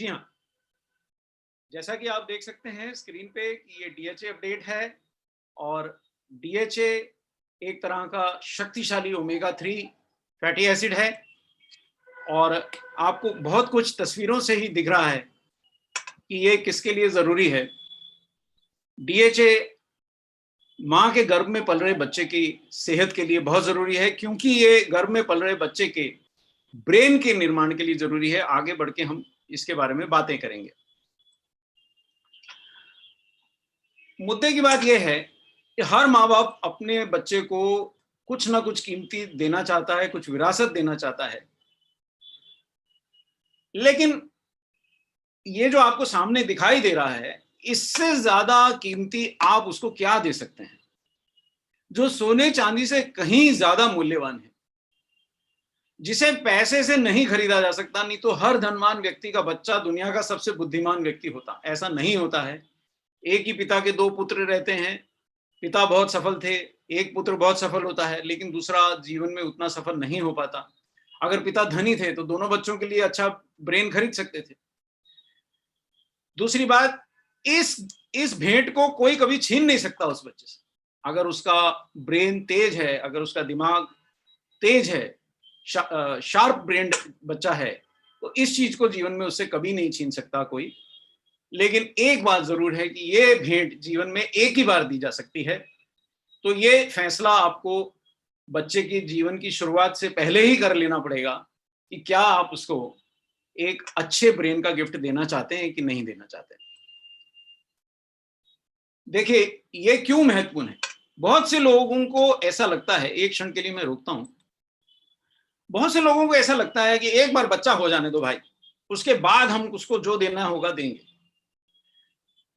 जी हाँ, जैसा कि आप देख सकते हैं स्क्रीन पे कि ये डीएचए अपडेट है और डीएचए एक तरह का शक्तिशाली ओमेगा 3 फैटी एसिड है और आपको बहुत कुछ तस्वीरों से ही दिख रहा है कि ये किसके लिए ज़रूरी है। डीएचए माँ के गर्भ में पल रहे बच्चे की सेहत के लिए बहुत ज़रूरी है क्योंकि ये गर्भ में पल रहे बच्चे के ब्रेन के निर्माण के लिए ज़रूरी है। आगे बढ़ के हम इसके बारे में बातें करेंगे। मुद्दे की बात यह है कि हर माँ-बाप अपने बच्चे को कुछ ना कुछ कीमती देना चाहता है, कुछ विरासत देना चाहता है। लेकिन ये जो आपको सामने दिखाई दे रहा है, इससे ज़्यादा कीमती आप उसको क्या दे सकते हैं, जो सोने-चांदी से कहीं ज़्यादा मूल्यवान है, जिसे पैसे से नहीं खरीदा जा सकता, नहीं तो हर धनवान व्यक्ति का बच्चा दुनिया का सबसे बुद्धिमान व्यक्ति होता। ऐसा नहीं होता है। एक ही पिता के 2 पुत्र रहते हैं, पिता बहुत सफल थे, एक पुत्र बहुत सफल होता है, लेकिन दूसरा जीवन में उतना सफल नहीं हो पाता। अगर पिता धनी थे, तो दोनों बच्चों के लिए अच्छा ब्रेन खरीद सकते थे। दूसरी बात, इस इस भेंट को कोई कभी छीन नहीं सकता उस बच्चे से। अगर उसका ब्रेन तेज है, अगर उसका दिमाग तेज है, शार्प ब्रेन्ड बच्चा है, तो इस चीज को जीवन में उससे कभी नहीं छीन सकता कोई। लेकिन एक बात जरूर है कि ये भेंट जीवन में एक ही बार दी जा सकती है। तो ये फैसला आपको बच्चे के जीवन की शुरुआत से पहले ही कर लेना पड़ेगा कि क्या आप उसको एक अच्छे ब्रेन का गिफ्ट देना चाहते हैं कि नहीं देना चाहते हैं। देखिए, ये क्यों महत्वपूर्ण है। बहुत से लोगों को ऐसा लगता है, एक क्षण के लिए मैं रोकता हूं, बहुत से लोगों को ऐसा लगता है कि एक बार बच्चा हो जाने दो भाई, उसके बाद हम उसको जो देना होगा देंगे।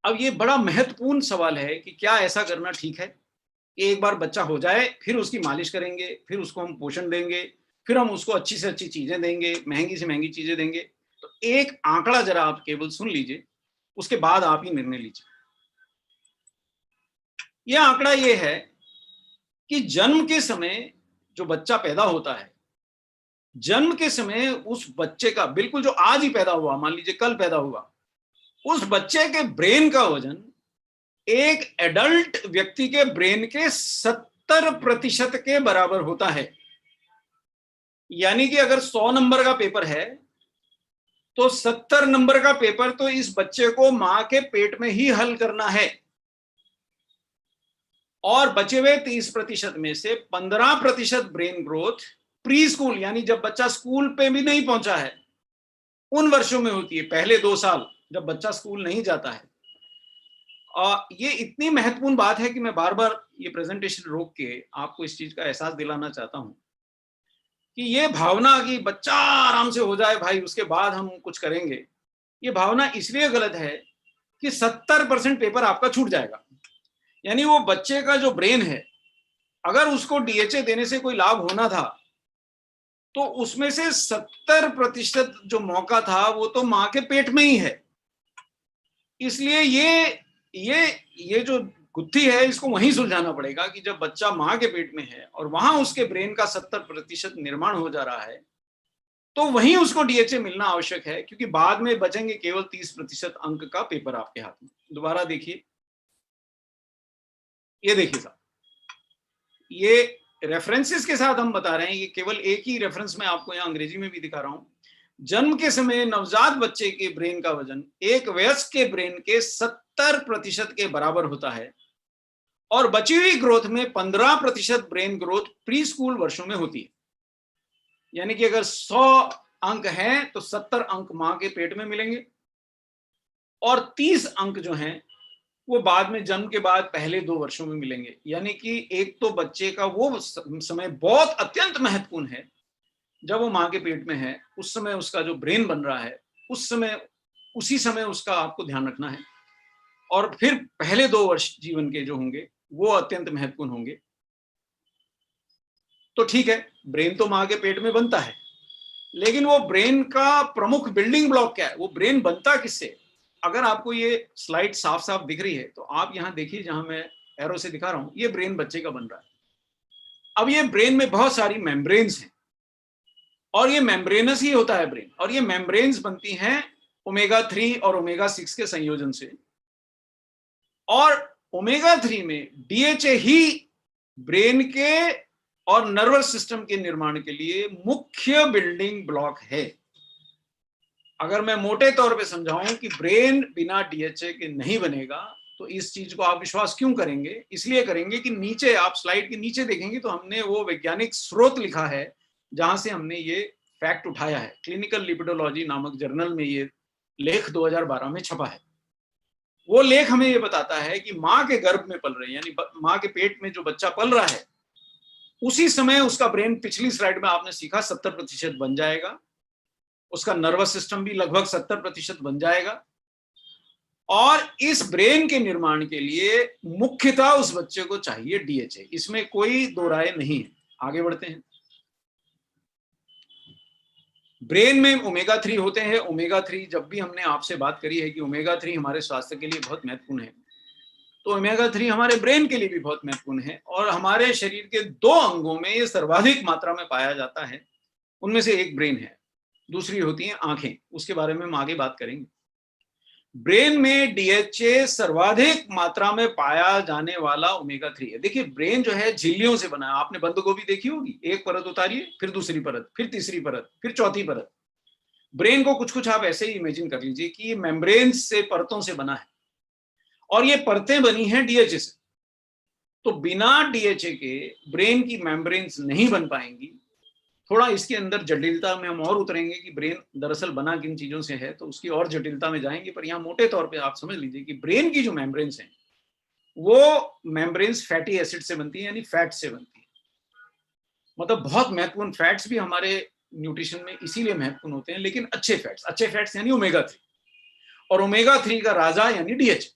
अब ये बड़ा महत्वपूर्ण सवाल है कि क्या ऐसा करना ठीक है कि एक बार बच्चा हो जाए, फिर उसकी मालिश करेंगे, फिर उसको हम पोषण देंगे, फिर हम उसको अच्छी से अच्छी चीजें देंगे, महंगी से महंगी चीजें देंगे। तो एक आंकड़ा जरा आप केवल सुन लीजिए, उसके बाद आप ही निर्णय लीजिए। यह आंकड़ा ये है कि जन्म के समय जो बच्चा पैदा होता है, जन्म के समय उस बच्चे का, बिल्कुल जो आज ही पैदा हुआ, मान लीजिए कल पैदा हुआ, उस बच्चे के ब्रेन का वजन एक एडल्ट व्यक्ति के ब्रेन के 70% के बराबर होता है। यानी कि अगर 100 नंबर का पेपर है, तो 70 नंबर का पेपर तो इस बच्चे को मां के पेट में ही हल करना है। और बचे हुए 30% में से 15% ब्रेन ग्रोथ प्री स्कूल, यानी जब बच्चा स्कूल पे भी नहीं पहुंचा है, उन वर्षों में होती है। पहले 2 साल जब बच्चा स्कूल नहीं जाता है। ये इतनी महत्वपूर्ण बात है कि मैं बार बार ये प्रेजेंटेशन रोक के आपको इस चीज का एहसास दिलाना चाहता हूं कि ये भावना कि बच्चा आराम से हो जाए भाई, उसके बाद हम कुछ करेंगे, ये भावना इसलिए गलत है कि 70% पेपर आपका छूट जाएगा। यानी वो बच्चे का जो ब्रेन है, अगर उसको डीएचए देने से कोई लाभ होना था, तो उसमें से 70% जो मौका था वो तो मां के पेट में ही है। इसलिए ये ये जो गुत्थी है, इसको वहीं सुलझाना पड़ेगा कि जब बच्चा मां के पेट में है और वहां उसके ब्रेन का 70% निर्माण हो जा रहा है, तो वहीं उसको डीएचए मिलना आवश्यक है, क्योंकि बाद में बचेंगे केवल 30% अंक का पेपर आपके हाथ में। दोबारा देखिए, ये देखिए साहब, ये रेफरेंसेस के साथ हम बता रहे हैं, ये केवल एक ही रेफरेंस मैं आपको यहाँ अंग्रेजी में भी दिखा रहा हूं। जन्म के समय नवजात बच्चे के ब्रेन का वजन एक वयस्क के ब्रेन के 70% के बराबर होता है और बची हुई ग्रोथ में 15% ब्रेन ग्रोथ प्री स्कूल वर्षों में होती है। यानी कि अगर 100 अंक हैं तो 70 अंक मां के पेट में मिलेंगे और 30 अंक जो हैं वो बाद में, जन्म के बाद पहले 2 वर्षों में मिलेंगे। यानी कि एक तो बच्चे का वो समय बहुत अत्यंत महत्वपूर्ण है जब वो मां के पेट में है, उस समय उसका जो ब्रेन बन रहा है, उस समय, उसी समय उसका आपको ध्यान रखना है। और फिर पहले 2 वर्ष जीवन के जो होंगे वो अत्यंत महत्वपूर्ण होंगे। तो ठीक है, ब्रेन तो मां के पेट में बनता है, लेकिन वो ब्रेन का प्रमुख बिल्डिंग ब्लॉक क्या है, वो ब्रेन बनता किससे? अगर आपको ये स्लाइड साफ साफ दिख रही है तो आप यहाँ देखिए, जहां मैं एरो से दिखा रहा हूं, ये ब्रेन बच्चे का बन रहा है। अब ये ब्रेन में बहुत सारी मेम्ब्रेन्स हैं और ये मेम्ब्रेनस ही होता है ब्रेन, और ये मेम्ब्रेन्स बनती हैं ओमेगा 3 और ओमेगा 6 के संयोजन से। और ओमेगा 3 में डीएचए ही ब्रेन के और नर्वस सिस्टम के निर्माण के लिए मुख्य बिल्डिंग ब्लॉक है। अगर मैं मोटे तौर पे समझाऊं कि ब्रेन बिना डीएचए के नहीं बनेगा, तो इस चीज को आप विश्वास क्यों करेंगे? इसलिए करेंगे कि नीचे आप स्लाइड के नीचे देखेंगे तो हमने वो वैज्ञानिक स्रोत लिखा है जहां से हमने ये फैक्ट उठाया है। क्लिनिकल लिपिडोलॉजी नामक जर्नल में ये लेख 2012 में छपा है। वो लेख हमें ये बताता है कि माँ के गर्भ में पल रहे, यानी माँ के पेट में जो बच्चा पल रहा है, उसी समय उसका ब्रेन, पिछली स्लाइड में आपने सीखा, 70% बन जाएगा। उसका नर्वस सिस्टम भी लगभग 70% बन जाएगा। और इस ब्रेन के निर्माण के लिए मुख्यतः उस बच्चे को चाहिए डीएचए, इसमें कोई दो राय नहीं है। आगे बढ़ते हैं। ब्रेन में ओमेगा 3 होते हैं। ओमेगा 3 जब भी हमने आपसे बात करी है कि ओमेगा 3 हमारे स्वास्थ्य के लिए बहुत महत्वपूर्ण है, तो ओमेगा 3 हमारे ब्रेन के लिए भी बहुत महत्वपूर्ण है। और हमारे शरीर के 2 अंगों में ये सर्वाधिक मात्रा में पाया जाता है। उनमें से एक ब्रेन है, दूसरी होती हैं आंखें, उसके बारे में हम आगे बात करेंगे। ब्रेन में डीएचए सर्वाधिक मात्रा में पाया जाने वाला ओमेगा 3 है। देखिए, ब्रेन जो है झिल्लियों से बना है। आपने बंद गोभी देखी होगी, एक परत उतारिए, फिर दूसरी परत, फिर तीसरी परत, फिर चौथी परत। ब्रेन को कुछ कुछ आप ऐसे ही इमेजिन कर लीजिए कि ये मेम्ब्रेन से, परतों से बना है, और ये परतें बनी हैं डीएचए से। तो बिना डीएचए के ब्रेन की मेम्ब्रेन्स नहीं बन पाएंगी। थोड़ा इसके अंदर जटिलता में हम और उतरेंगे कि ब्रेन दरअसल बना किन चीजों से है, तो उसकी और जटिलता में जाएंगे। पर यहाँ मोटे तौर पे आप समझ लीजिए कि ब्रेन की जो मेम्ब्रेन्स हैं, वो मेम्ब्रेन्स फैटी एसिड से बनती है, यानी फैट से बनती है। मतलब बहुत महत्वपूर्ण फैट्स भी हमारे न्यूट्रिशन में इसीलिए महत्वपूर्ण होते हैं, लेकिन अच्छे फैट्स यानी ओमेगा 3। और ओमेगा 3 का राजा यानी डीएचए।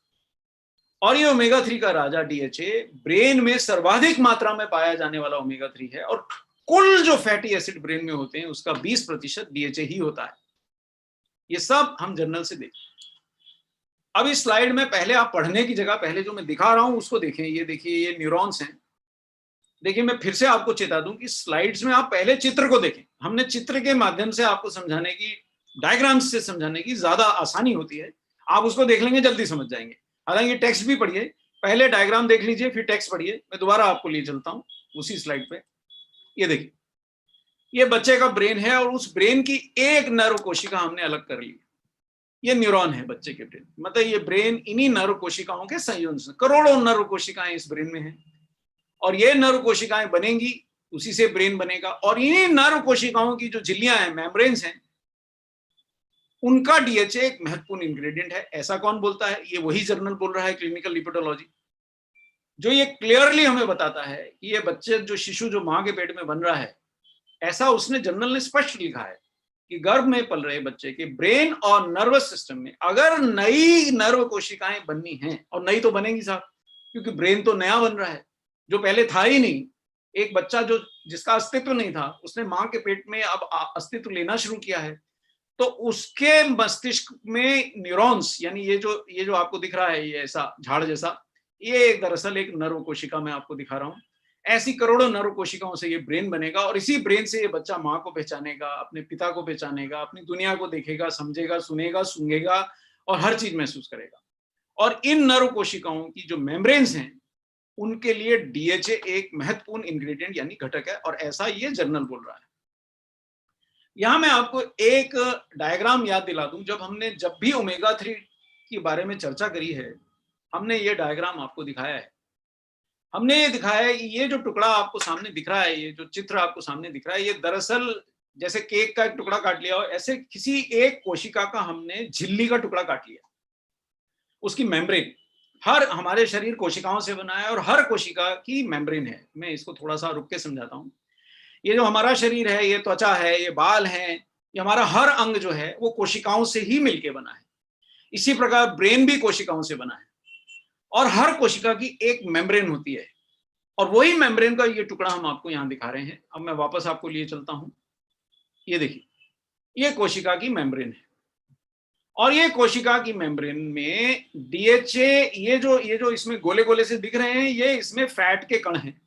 और ये ओमेगा 3 का राजा डीएचए ब्रेन में सर्वाधिक मात्रा में पाया जाने वाला ओमेगा 3 है। और कुल जो फैटी एसिड ब्रेन में होते हैं उसका 20% डीएचए ही होता है। ये सब हम जर्नल से देखें। अब इस स्लाइड में पहले आप पढ़ने की जगह पहले जो मैं दिखा रहा हूं उसको देखें। ये देखिए, ये न्यूरॉन्स हैं। देखिए, मैं फिर से आपको चेता दूं कि स्लाइड्स में आप पहले चित्र को देखें। हमने चित्र के माध्यम से आपको समझाने की, डायग्राम्स से समझाने की ज्यादा आसानी होती है। आप उसको देख लेंगे, जल्दी समझ जाएंगे। हालांकि टेक्स्ट भी पढ़िए, पहले डायग्राम देख लीजिए, फिर टेक्स्ट पढ़िए। मैं दोबारा आपको लिए चलता हूं उसी स्लाइड पे। ये देखिए, ये बच्चे का ब्रेन है, और उस ब्रेन की एक नर्व कोशिका हमने अलग कर ली। ये न्यूरॉन है बच्चे के ब्रेन। मतलब ये ब्रेन इन्हीं नर्व कोशिकाओं के संयोजन से, करोड़ों नर्व कोशिकाएं इस ब्रेन में हैं, और ये नर्व कोशिकाएं बनेंगी, उसी से ब्रेन बनेगा। और इन्हीं नर्व कोशिकाओं की जो झिल्लियां हैं, मेम्ब्रेन्स हैं, उनका डीएचए एक महत्वपूर्ण इंग्रेडिएंट है। ऐसा कौन बोलता है? ये वही जर्नल बोल रहा है, क्लिनिकल लिपिडोलॉजी, जो ये क्लियरली हमें बताता है कि ये बच्चे, जो शिशु जो मां के पेट में बन रहा है, ऐसा उसने जर्नल ने स्पष्ट लिखा है कि गर्भ में पल रहे बच्चे के ब्रेन और नर्वस सिस्टम में अगर नई नर्व कोशिकाएं बननी हैं, और नई तो बनेंगी साहब, क्योंकि ब्रेन तो नया बन रहा है, जो पहले था ही नहीं। एक बच्चा जो, जिसका अस्तित्व नहीं था, उसने मां के पेट में अब अस्तित्व लेना शुरू किया है। तो उसके मस्तिष्क में न्यूरॉन्स, यानी ये जो आपको दिख रहा है, ये ऐसा झाड़ जैसा, ये दरअसल एक नर्व कोशिका मैं आपको दिखा रहा हूं। ऐसी करोड़ों नर्व कोशिकाओं से ये ब्रेन बनेगा, और इसी ब्रेन से ये बच्चा माँ को पहचानेगा, अपने पिता को पहचानेगा, अपनी दुनिया को देखेगा, समझेगा, सुनेगा, सूंघेगा, और हर चीज महसूस करेगा। और इन नर्व कोशिकाओं की जो मेम्ब्रेन्स हैं, उनके लिए डीएचए एक महत्वपूर्ण इंग्रेडिएंट यानी घटक है, और ऐसा ये जर्नल बोल रहा है। यहां मैं आपको एक डायग्राम याद दिला दूं। जब भी ओमेगा 3 के बारे में चर्चा करी है, हमने ये डायग्राम आपको दिखाया है। हमने ये दिखाया है कि ये जो टुकड़ा आपको सामने दिख रहा है, ये जो चित्र आपको सामने दिख रहा है, ये दरअसल जैसे केक का एक टुकड़ा काट लिया हो, ऐसे किसी एक कोशिका का हमने झिल्ली का टुकड़ा काट लिया। उसकी मेम्ब्रेन, हर हमारे शरीर कोशिकाओं से बना है, और हर कोशिका की मेम्ब्रेन है। मैं इसको थोड़ा सा रुक के समझाता हूँ। ये जो हमारा शरीर है, ये त्वचा है, ये बाल हैं, ये हमारा हर अंग जो है वो कोशिकाओं से ही मिलके बना है। इसी प्रकार ब्रेन भी कोशिकाओं से बना है, और हर कोशिका की एक मेम्ब्रेन होती है, और वही मेम्ब्रेन का ये टुकड़ा हम आपको यहाँ दिखा रहे हैं। अब मैं वापस आपको लिए चलता हूँ। ये देखिए, ये कोशिका की मेम्ब्रेन है, और ये कोशिका की मेम्ब्रेन में डीएचए, ये जो इसमें गोले गोले से दिख रहे हैं, ये इसमें फैट के कण हैं।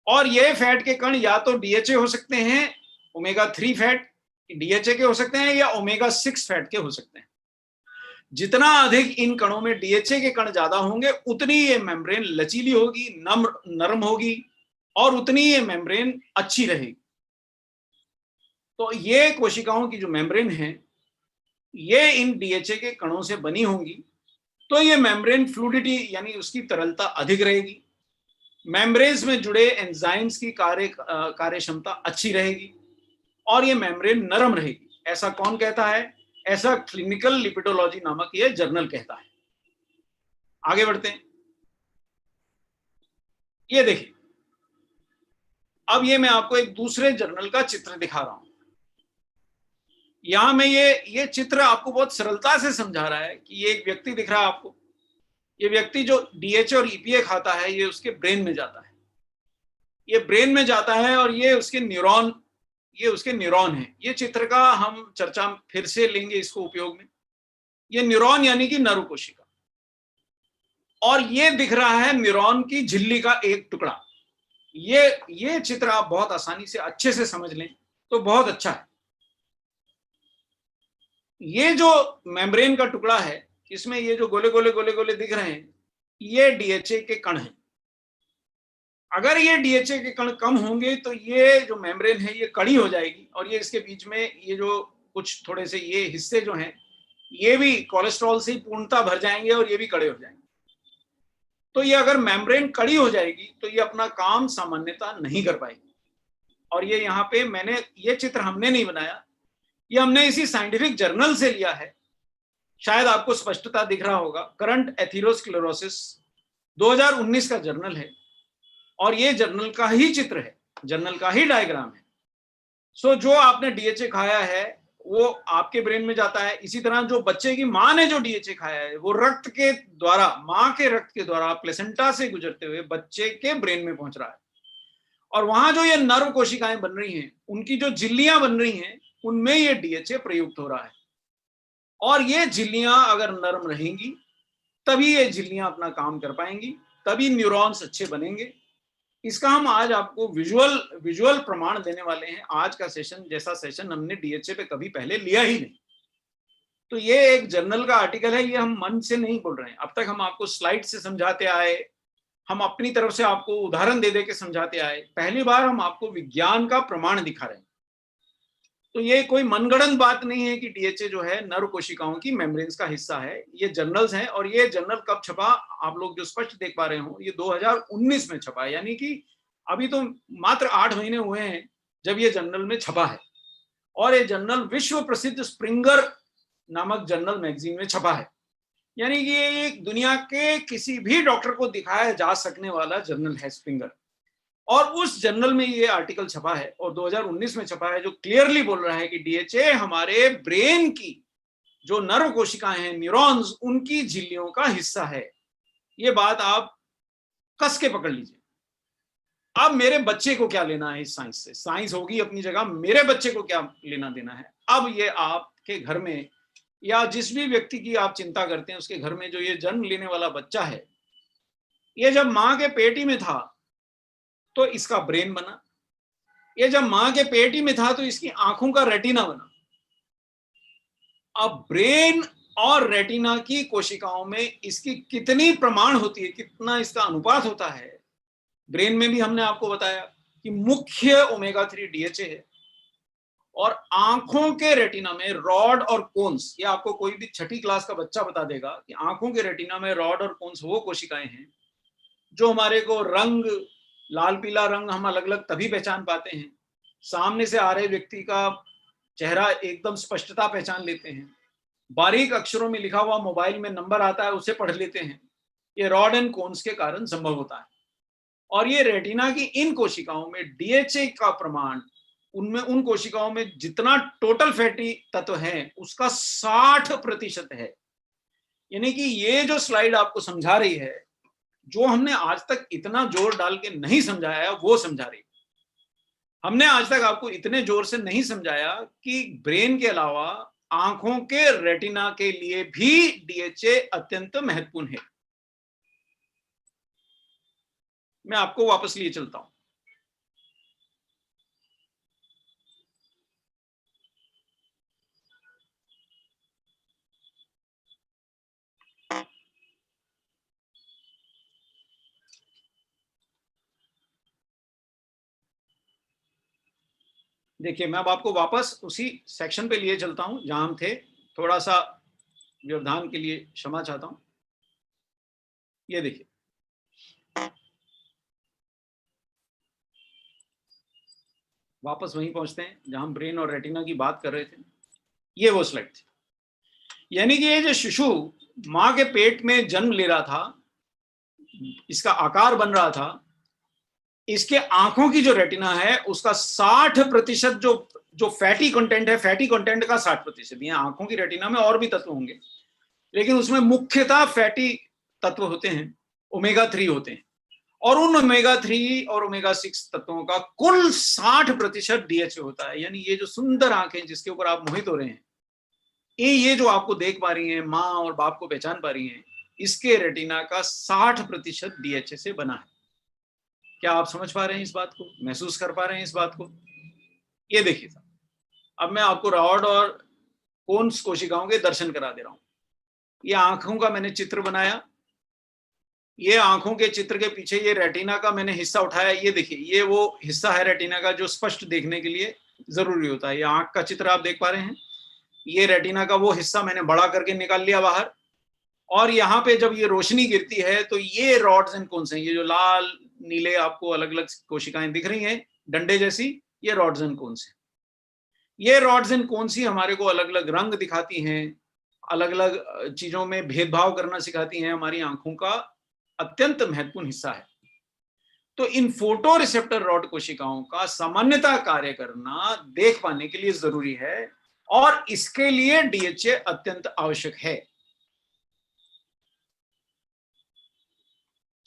और ये फैट के कण या तो डीएचए हो सकते हैं, ओमेगा 3 फैट, डीएचए के हो सकते हैं या ओमेगा 6 फैट के हो सकते हैं। जितना अधिक इन कणों में डीएचए के कण ज्यादा होंगे उतनी ये मेम्ब्रेन लचीली होगी, नरम होगी, और उतनी ये मेम्ब्रेन अच्छी रहेगी। तो ये कोशिकाओं की जो मेम्ब्रेन है ये इन डीएचए के कणों से बनी होंगी, तो ये मेम्ब्रेन फ्लूडिटी यानी उसकी तरलता अधिक रहेगी, मेम्ब्रेन्स में जुड़े एंजाइम्स की कार्य क्षमता अच्छी रहेगी, और ये मेम्ब्रेन नरम रहेगी। ऐसा कौन कहता है? ऐसा क्लिनिकल लिपिडोलॉजी नामक ये जर्नल कहता है। आगे बढ़ते हैं। ये देखिए, अब ये मैं आपको एक दूसरे जर्नल का चित्र दिखा रहा हूं। यहां में ये चित्र आपको बहुत सरलता से समझा रहा है कि ये एक व्यक्ति दिख रहा है आपको। ये व्यक्ति जो डीएचए और ईपीए खाता है ये उसके ब्रेन में जाता है, ये ब्रेन में जाता है, और ये उसके न्यूरॉन है। ये चित्र का हम चर्चा फिर से लेंगे इसको उपयोग में। ये न्यूरॉन यानी कि नर्व कोशिका, और ये दिख रहा है न्यूरॉन की झिल्ली का एक टुकड़ा। ये चित्र आप बहुत आसानी से अच्छे से समझ लें तो बहुत अच्छा है। ये जो मेम्ब्रेन का टुकड़ा है, इसमें ये जो गोले गोले गोले गोले दिख रहे हैं, ये डीएचए के कण हैं। अगर ये डीएचए के कण कम होंगे तो ये जो मेम्ब्रेन है ये कड़ी हो जाएगी, और ये इसके बीच में ये जो कुछ थोड़े से ये हिस्से जो हैं ये भी कोलेस्ट्रॉल से ही पूर्णतः भर जाएंगे और ये भी कड़े हो जाएंगे। तो ये अगर मेम्ब्रेन कड़ी हो जाएगी तो ये अपना काम सामान्यतः नहीं कर पाएगी। और ये यहाँ पे ये चित्र हमने नहीं बनाया, ये हमने इसी साइंटिफिक जर्नल से लिया है। शायद आपको स्पष्टता दिख रहा होगा, करंट एथेरोस्क्लेरोसिस 2019 का जर्नल है, और ये जर्नल का ही चित्र है, जर्नल का ही डायग्राम है। सो जो आपने डीएचए खाया है वो आपके ब्रेन में जाता है। इसी तरह जो बच्चे की मां ने जो डीएचए खाया है वो रक्त के द्वारा, मां के रक्त के द्वारा प्लेसेंटा से गुजरते हुए बच्चे के ब्रेन में पहुंच रहा है, और वहां जो ये नर्व कोशिकाएं बन रही हैं, उनकी जो झिल्लियां बन रही हैं, उनमें ये डीएचए प्रयुक्त हो रहा है। और ये झिल्लियां अगर नरम रहेंगी तभी ये झिल्लियां अपना काम कर पाएंगी, तभी न्यूरॉन्स अच्छे बनेंगे। इसका हम आज आपको विजुअल प्रमाण देने वाले हैं। आज का सेशन जैसा सेशन हमने डीएचए पे कभी पहले लिया ही नहीं। तो ये एक जर्नल का आर्टिकल है, ये हम मन से नहीं बोल रहे हैं। अब तक हम आपको स्लाइड से समझाते आए, हम अपनी तरफ से आपको उदाहरण दे दे के समझाते आए, पहली बार हम आपको विज्ञान का प्रमाण दिखा रहे हैं। तो ये कोई मनगढ़ंत बात नहीं है कि डीएचए जो है नर्व कोशिकाओं की मेम्ब्रेन्स का हिस्सा है। ये जर्नल्स हैं, और ये जर्नल कब छपा, आप लोग जो स्पष्ट देख पा रहे हो, ये 2019 में छपा है, यानी कि अभी तो मात्र 8 महीने हुए हैं जब ये जर्नल में छपा है। और ये जर्नल विश्व प्रसिद्ध स्प्रिंगर नामक जर्नल मैगजीन में छपा है, यानी कि ये एक दुनिया के किसी भी डॉक्टर को दिखाया जा सकने वाला जर्नल है स्प्रिंगर। और उस जर्नल में ये आर्टिकल छपा है, और 2019 में छपा है, जो क्लियरली बोल रहा है कि डीएचए हमारे ब्रेन की जो नर्व कोशिकाएं हैं, न्यूरॉन्स, उनकी झिल्लियों का हिस्सा है। ये बात आप कस के पकड़ लीजिए। अब मेरे बच्चे को क्या लेना है इस साइंस से? साइंस होगी अपनी जगह, मेरे बच्चे को क्या लेना देना है? अब ये आपके घर में या जिस भी व्यक्ति की आप चिंता करते हैं उसके घर में जो ये जन्म लेने वाला बच्चा है, ये जब मां के पेट ही में था तो इसका ब्रेन बना, ये जब मां के पेट ही में था तो इसकी आंखों का रेटिना बना। अब ब्रेन और रेटिना की कोशिकाओं में इसकी कितनी प्रमाण होती है, कितना इसका अनुपात होता है, ब्रेन में भी हमने आपको बताया कि मुख्य ओमेगा 3 डीएचए है, और आंखों के रेटिना में रॉड और कोन्स, ये आपको कोई भी छठी क्लास का बच्चा बता देगा कि आंखों के रेटिना में रॉड और कोन्स वो कोशिकाएं हैं जो हमारे को रंग, लाल पीला रंग हम अलग अलग तभी पहचान पाते हैं, सामने से आ रहे व्यक्ति का चेहरा एकदम स्पष्टता पहचान लेते हैं, बारीक अक्षरों में लिखा हुआ मोबाइल में नंबर आता है उसे पढ़ लेते हैं। ये रॉड एंड कोन्स के कारण संभव होता है। और ये रेटिना की इन कोशिकाओं में डीएचए का प्रमाण, उनमें उन कोशिकाओं में जितना टोटल फैटी तत्व है उसका 60% है। यानी कि ये जो स्लाइड आपको समझा रही है, जो हमने आज तक इतना जोर डाल के नहीं समझाया है वो समझा रही है। हमने आज तक आपको इतने जोर से नहीं समझाया कि ब्रेन के अलावा आंखों के रेटिना के लिए भी डीएचए अत्यंत महत्वपूर्ण है। मैं आपको वापस लिए चलता हूं। देखिए, मैं अब आपको वापस उसी सेक्शन पे लिए चलता हूं जहां हम थे। थोड़ा सा व्यवधान के लिए क्षमा चाहता हूं। ये देखिए, वापस वहीं पहुंचते हैं जहां हम ब्रेन और रेटिना की बात कर रहे थे। ये वो स्लाइड थी। यानी कि ये जो शिशु मां के पेट में जन्म ले रहा था, इसका आकार बन रहा था, इसके आंखों की जो रेटिना है उसका 60% जो जो फैटी कंटेंट है, फैटी कंटेंट का 60%। ये आंखों की रेटिना में और भी तत्व होंगे, लेकिन उसमें मुख्यतः फैटी तत्व होते हैं, ओमेगा 3 होते हैं। और उन ओमेगा 3 और ओमेगा 6 तत्वों का कुल 60% डीएचए होता है। यानी ये जो सुंदर आंखें जिसके ऊपर आप मोहित हो रहे हैं, ये जो आपको देख पा रही हैं, माँ और बाप को पहचान पा रही हैं, इसके रेटिना का 60% डीएचए से बना है। क्या आप समझ पा रहे हैं इस बात को, महसूस कर पा रहे हैं इस बात को? ये देखिए, अब मैं आपको रॉड और कोन्स कोशिकाओं के दर्शन करा दे रहा हूं। ये आंखों का मैंने चित्र बनाया। ये आंखों के चित्र के पीछे ये रेटिना का मैंने हिस्सा उठाया। ये देखिए, ये वो हिस्सा है रेटिना का जो स्पष्ट देखने के लिए जरूरी होता है। ये आंख का चित्र आप देख पा रहे हैं। ये रेटिना का वो हिस्सा मैंने बड़ा करके निकाल लिया बाहर। और यहाँ पे जब ये रोशनी गिरती है तो ये रॉड्स एंड कोन्स हैं। ये जो लाल नीले आपको अलग अलग कोशिकाएं दिख रही हैं डंडे जैसी, ये रॉड्स एंड कोन्स हैं। ये रॉड्स एंड कोन्स ही हमारे को अलग अलग रंग दिखाती हैं, अलग अलग चीजों में भेदभाव करना सिखाती हैं। हमारी आंखों का अत्यंत महत्वपूर्ण हिस्सा है। तो इन फोटो रिसेप्टर रॉड कोशिकाओं का सामान्यतः कार्य करना देख पाने के लिए जरूरी है, और इसके लिए डीएचए अत्यंत आवश्यक है।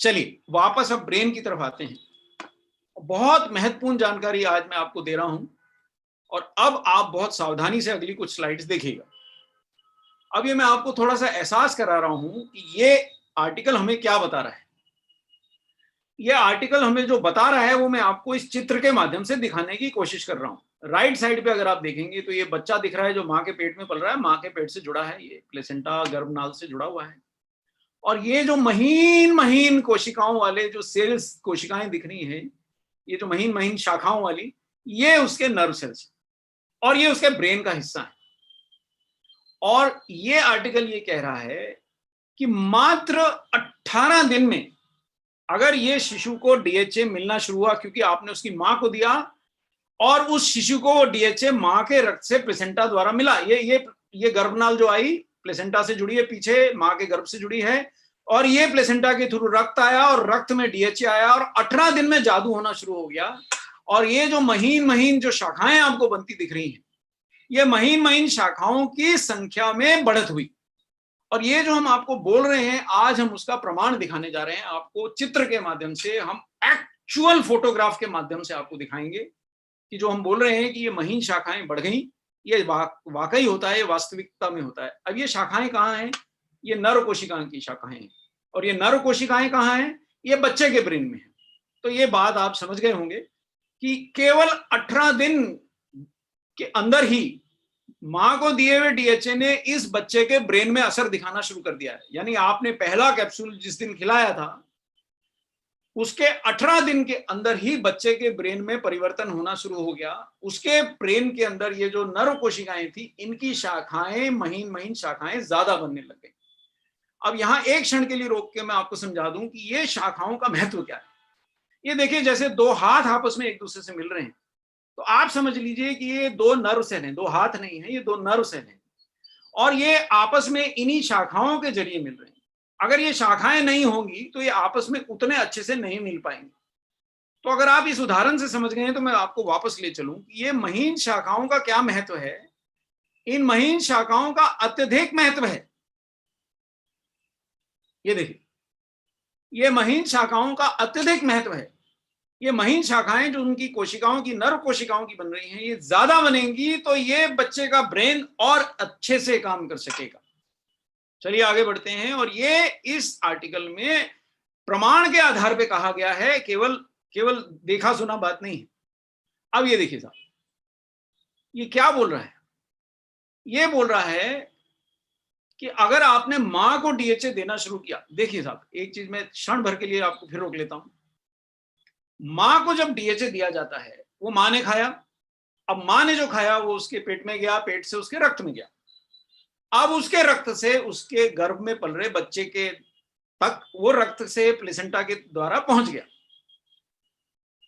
चलिए वापस अब ब्रेन की तरफ आते हैं। बहुत महत्वपूर्ण जानकारी आज मैं आपको दे रहा हूं, और अब आप बहुत सावधानी से अगली कुछ स्लाइड्स देखिएगा। अब ये मैं आपको थोड़ा सा एहसास करा रहा हूं कि ये आर्टिकल हमें क्या बता रहा है। ये आर्टिकल हमें जो बता रहा है वो मैं आपको इस चित्र के माध्यम से दिखाने की कोशिश कर रहा हूं। राइट साइड पे अगर आप देखेंगे तो ये बच्चा दिख रहा है जो माँ के पेट में पल रहा है, माँ के पेट से जुड़ा है, ये प्लेसेंटा गर्भनाल से जुड़ा हुआ है। और ये जो महीन महीन कोशिकाओं वाले जो सेल्स कोशिकाएं दिख रही हैं, ये जो महीन महीन शाखाओं वाली, ये उसके नर्व सेल्स और ये उसके ब्रेन का हिस्सा है। और ये आर्टिकल ये कह रहा है कि मात्र 18 दिन में अगर ये शिशु को डीएचए मिलना शुरू हुआ, क्योंकि आपने उसकी मां को दिया और उस शिशु को डीएचए मां के रक्त से प्लेसेंटा द्वारा मिला। ये गर्भनाल जो आई प्लेसेंटा से जुड़ी है, पीछे मां के गर्भ से जुड़ी है, और ये प्लेसेंटा के थ्रू रक्त आया और रक्त में डीएचए आया और 18 दिन में जादू होना शुरू हो गया। और ये जो महीन महीन जो शाखाएं आपको बनती दिख रही हैं, ये महीन महीन शाखाओं की संख्या में बढ़त हुई। और ये जो हम आपको बोल रहे हैं आज, हम उसका प्रमाण दिखाने जा रहे हैं आपको चित्र के माध्यम से। हम एक्चुअल फोटोग्राफ के माध्यम से आपको दिखाएंगे कि जो हम बोल रहे हैं कि ये महीन शाखाएं बढ़ गई, ये वाकई होता है, वास्तविकता में होता है। अब ये शाखाएं कहाँ हैं? ये नर कोशिकाओं की शाखाएं हैं। और ये नर कोशिकाएं कहाँ हैं? ये बच्चे के ब्रेन में है। तो ये बात आप समझ गए होंगे कि केवल 18 दिन के अंदर ही मां को दिए हुए डीएचए ने इस बच्चे के ब्रेन में असर दिखाना शुरू कर दिया है। यानी आपने पहला कैप्सूल जिस दिन खिलाया था, उसके 18 दिन के अंदर ही बच्चे के ब्रेन में परिवर्तन होना शुरू हो गया। उसके ब्रेन के अंदर ये जो नर्व कोशिकाएं थी, इनकी शाखाएं, महीन महीन शाखाएं ज्यादा बनने लग गई। अब यहां एक क्षण के लिए रोक के मैं आपको समझा दूं कि ये शाखाओं का महत्व क्या है। ये देखिए, जैसे दो हाथ आपस में एक दूसरे से मिल रहे हैं, तो आप समझ लीजिए कि ये दो नर्व सेल हैं, दो हाथ नहीं है, ये दो नर्व सेल हैं, और ये आपस में इन्हीं शाखाओं के जरिए मिल रहे हैं। अगर ये शाखाएं नहीं होंगी तो ये आपस में उतने अच्छे से नहीं मिल पाएंगे। तो अगर आप इस उदाहरण से समझ गए हैं तो मैं आपको वापस ले चलूं कि ये महीन शाखाओं का क्या महत्व है। इन महीन शाखाओं का अत्यधिक महत्व है। ये देखिए, ये महीन शाखाओं का अत्यधिक महत्व है। ये महीन शाखाएं जो उनकी कोशिकाओं की, नर्व कोशिकाओं की बन रही हैं, ये ज्यादा बनेंगी तो ये बच्चे का ब्रेन और अच्छे से काम कर सकेगा। चलिए आगे बढ़ते हैं। और ये इस आर्टिकल में प्रमाण के आधार पे कहा गया है, केवल केवल देखा सुना बात नहीं है। अब ये देखिए साहब, ये क्या बोल रहा है? ये बोल रहा है कि अगर आपने मां को डीएचए देना शुरू किया, देखिए साहब, एक चीज मैं क्षण भर के लिए आपको फिर रोक लेता हूं। मां को जब डीएचए दिया जाता है, वो मां ने खाया, अब माँ ने जो खाया वो उसके पेट में गया, पेट से उसके रक्त में गया। अब उसके रक्त से उसके गर्भ में पल रहे बच्चे के तक वो रक्त से प्लेसेंटा के द्वारा पहुंच गया।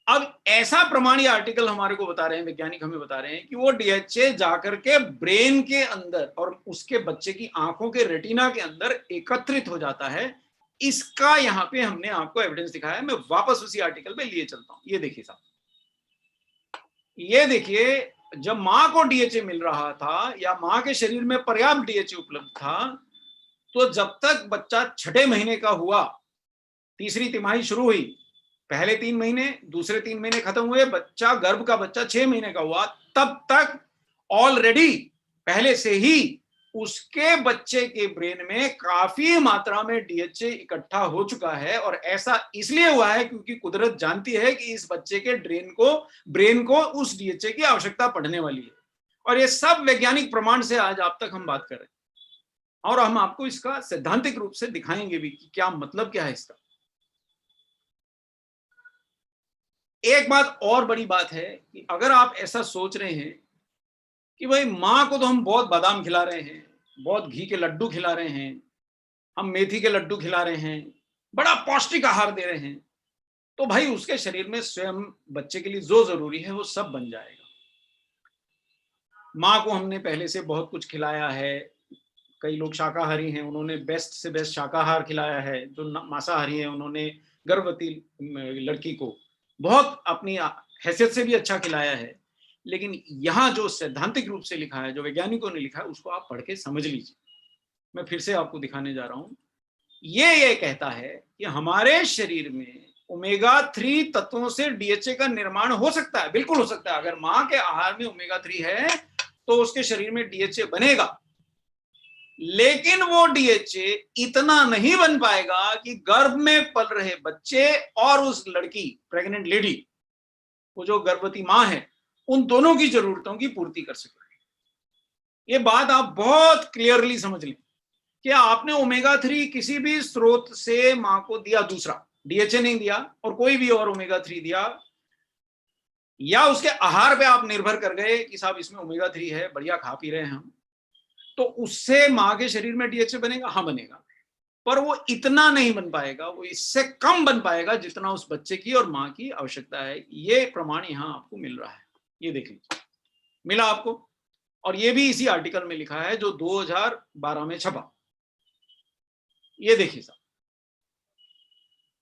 अब ऐसा प्रमाणीय आर्टिकल हमारे को बता रहे हैं, वैज्ञानिक हमें बता रहे हैं कि वो डीएचए जाकर के ब्रेन के अंदर और उसके बच्चे की आंखों के रेटिना के अंदर एकत्रित हो जाता है। इसका यहां पे हमने आपको एविडेंस दिखाया है। मैं वापस उसी आर्टिकल पे लिए चलता हूं। ये देखिए साहब, ये देखिए, जब मां को डीएचए मिल रहा था या मां के शरीर में पर्याप्त डीएचए उपलब्ध था, तो जब तक बच्चा 6 महीने का हुआ, तीसरी तिमाही शुरू हुई, पहले 3 महीने, दूसरे 3 महीने खत्म हुए, बच्चा गर्भ का बच्चा 6 महीने का हुआ, तब तक ऑलरेडी पहले से ही उसके बच्चे के ब्रेन में काफी मात्रा में डीएचए इकट्ठा हो चुका है। और ऐसा इसलिए हुआ है क्योंकि कुदरत जानती है कि इस बच्चे के ब्रेन को उस डीएचए की आवश्यकता पड़ने वाली है। और ये सब वैज्ञानिक प्रमाण से आज आप तक हम बात कर रहे हैं, और हम आपको इसका सैद्धांतिक रूप से दिखाएंगे भी कि क्या मतलब क्या है इसका। एक बात और बड़ी बात है कि अगर आप ऐसा सोच रहे हैं कि भाई माँ को तो हम बहुत बादाम खिला रहे हैं, बहुत घी के लड्डू खिला रहे हैं, हम मेथी के लड्डू खिला रहे हैं, बड़ा पौष्टिक आहार दे रहे हैं, तो भाई उसके शरीर में स्वयं बच्चे के लिए जो जरूरी है वो सब बन जाएगा। माँ को हमने पहले से बहुत कुछ खिलाया है। कई लोग शाकाहारी हैं, उन्होंने बेस्ट से बेस्ट शाकाहार खिलाया है। जो मांसाहारी हैं, उन्होंने गर्भवती लड़की को बहुत अपनी हैसियत से भी अच्छा खिलाया है। लेकिन यहाँ जो सैद्धांतिक रूप से लिखा है, जो वैज्ञानिकों ने लिखा है, उसको आप पढ़ के समझ लीजिए। मैं फिर से आपको दिखाने जा रहा हूं। ये कहता है कि हमारे शरीर में ओमेगा 3 तत्वों से डीएचए का निर्माण हो सकता है, बिल्कुल हो सकता है। अगर मां के आहार में ओमेगा 3 है तो उसके शरीर में डीएचए बनेगा, लेकिन वो डीएचए इतना नहीं बन पाएगा कि गर्भ में पल रहे बच्चे और उस लड़की, प्रेग्नेंट लेडी, वो जो गर्भवती मां है, उन दोनों की जरूरतों की पूर्ति कर सके। ये बात आप बहुत क्लियरली समझ लें कि आपने ओमेगा 3 किसी भी स्रोत से मां को दिया, दूसरा डीएचए नहीं दिया और कोई भी और ओमेगा 3 दिया, या उसके आहार पे आप निर्भर कर गए कि साहब इसमें ओमेगा 3 है, बढ़िया खा पी रहे हैं हम, तो उससे मां के शरीर में डीएचए बनेगा? हाँ बनेगा, पर वो इतना नहीं बन पाएगा, वो इससे कम बन पाएगा जितना उस बच्चे की और मां की आवश्यकता है। ये प्रमाण यहां आपको मिल रहा है। ये देख लीजिए, मिला आपको। और ये भी इसी आर्टिकल में लिखा है जो 2012 में छपा। ये देखिए साहब,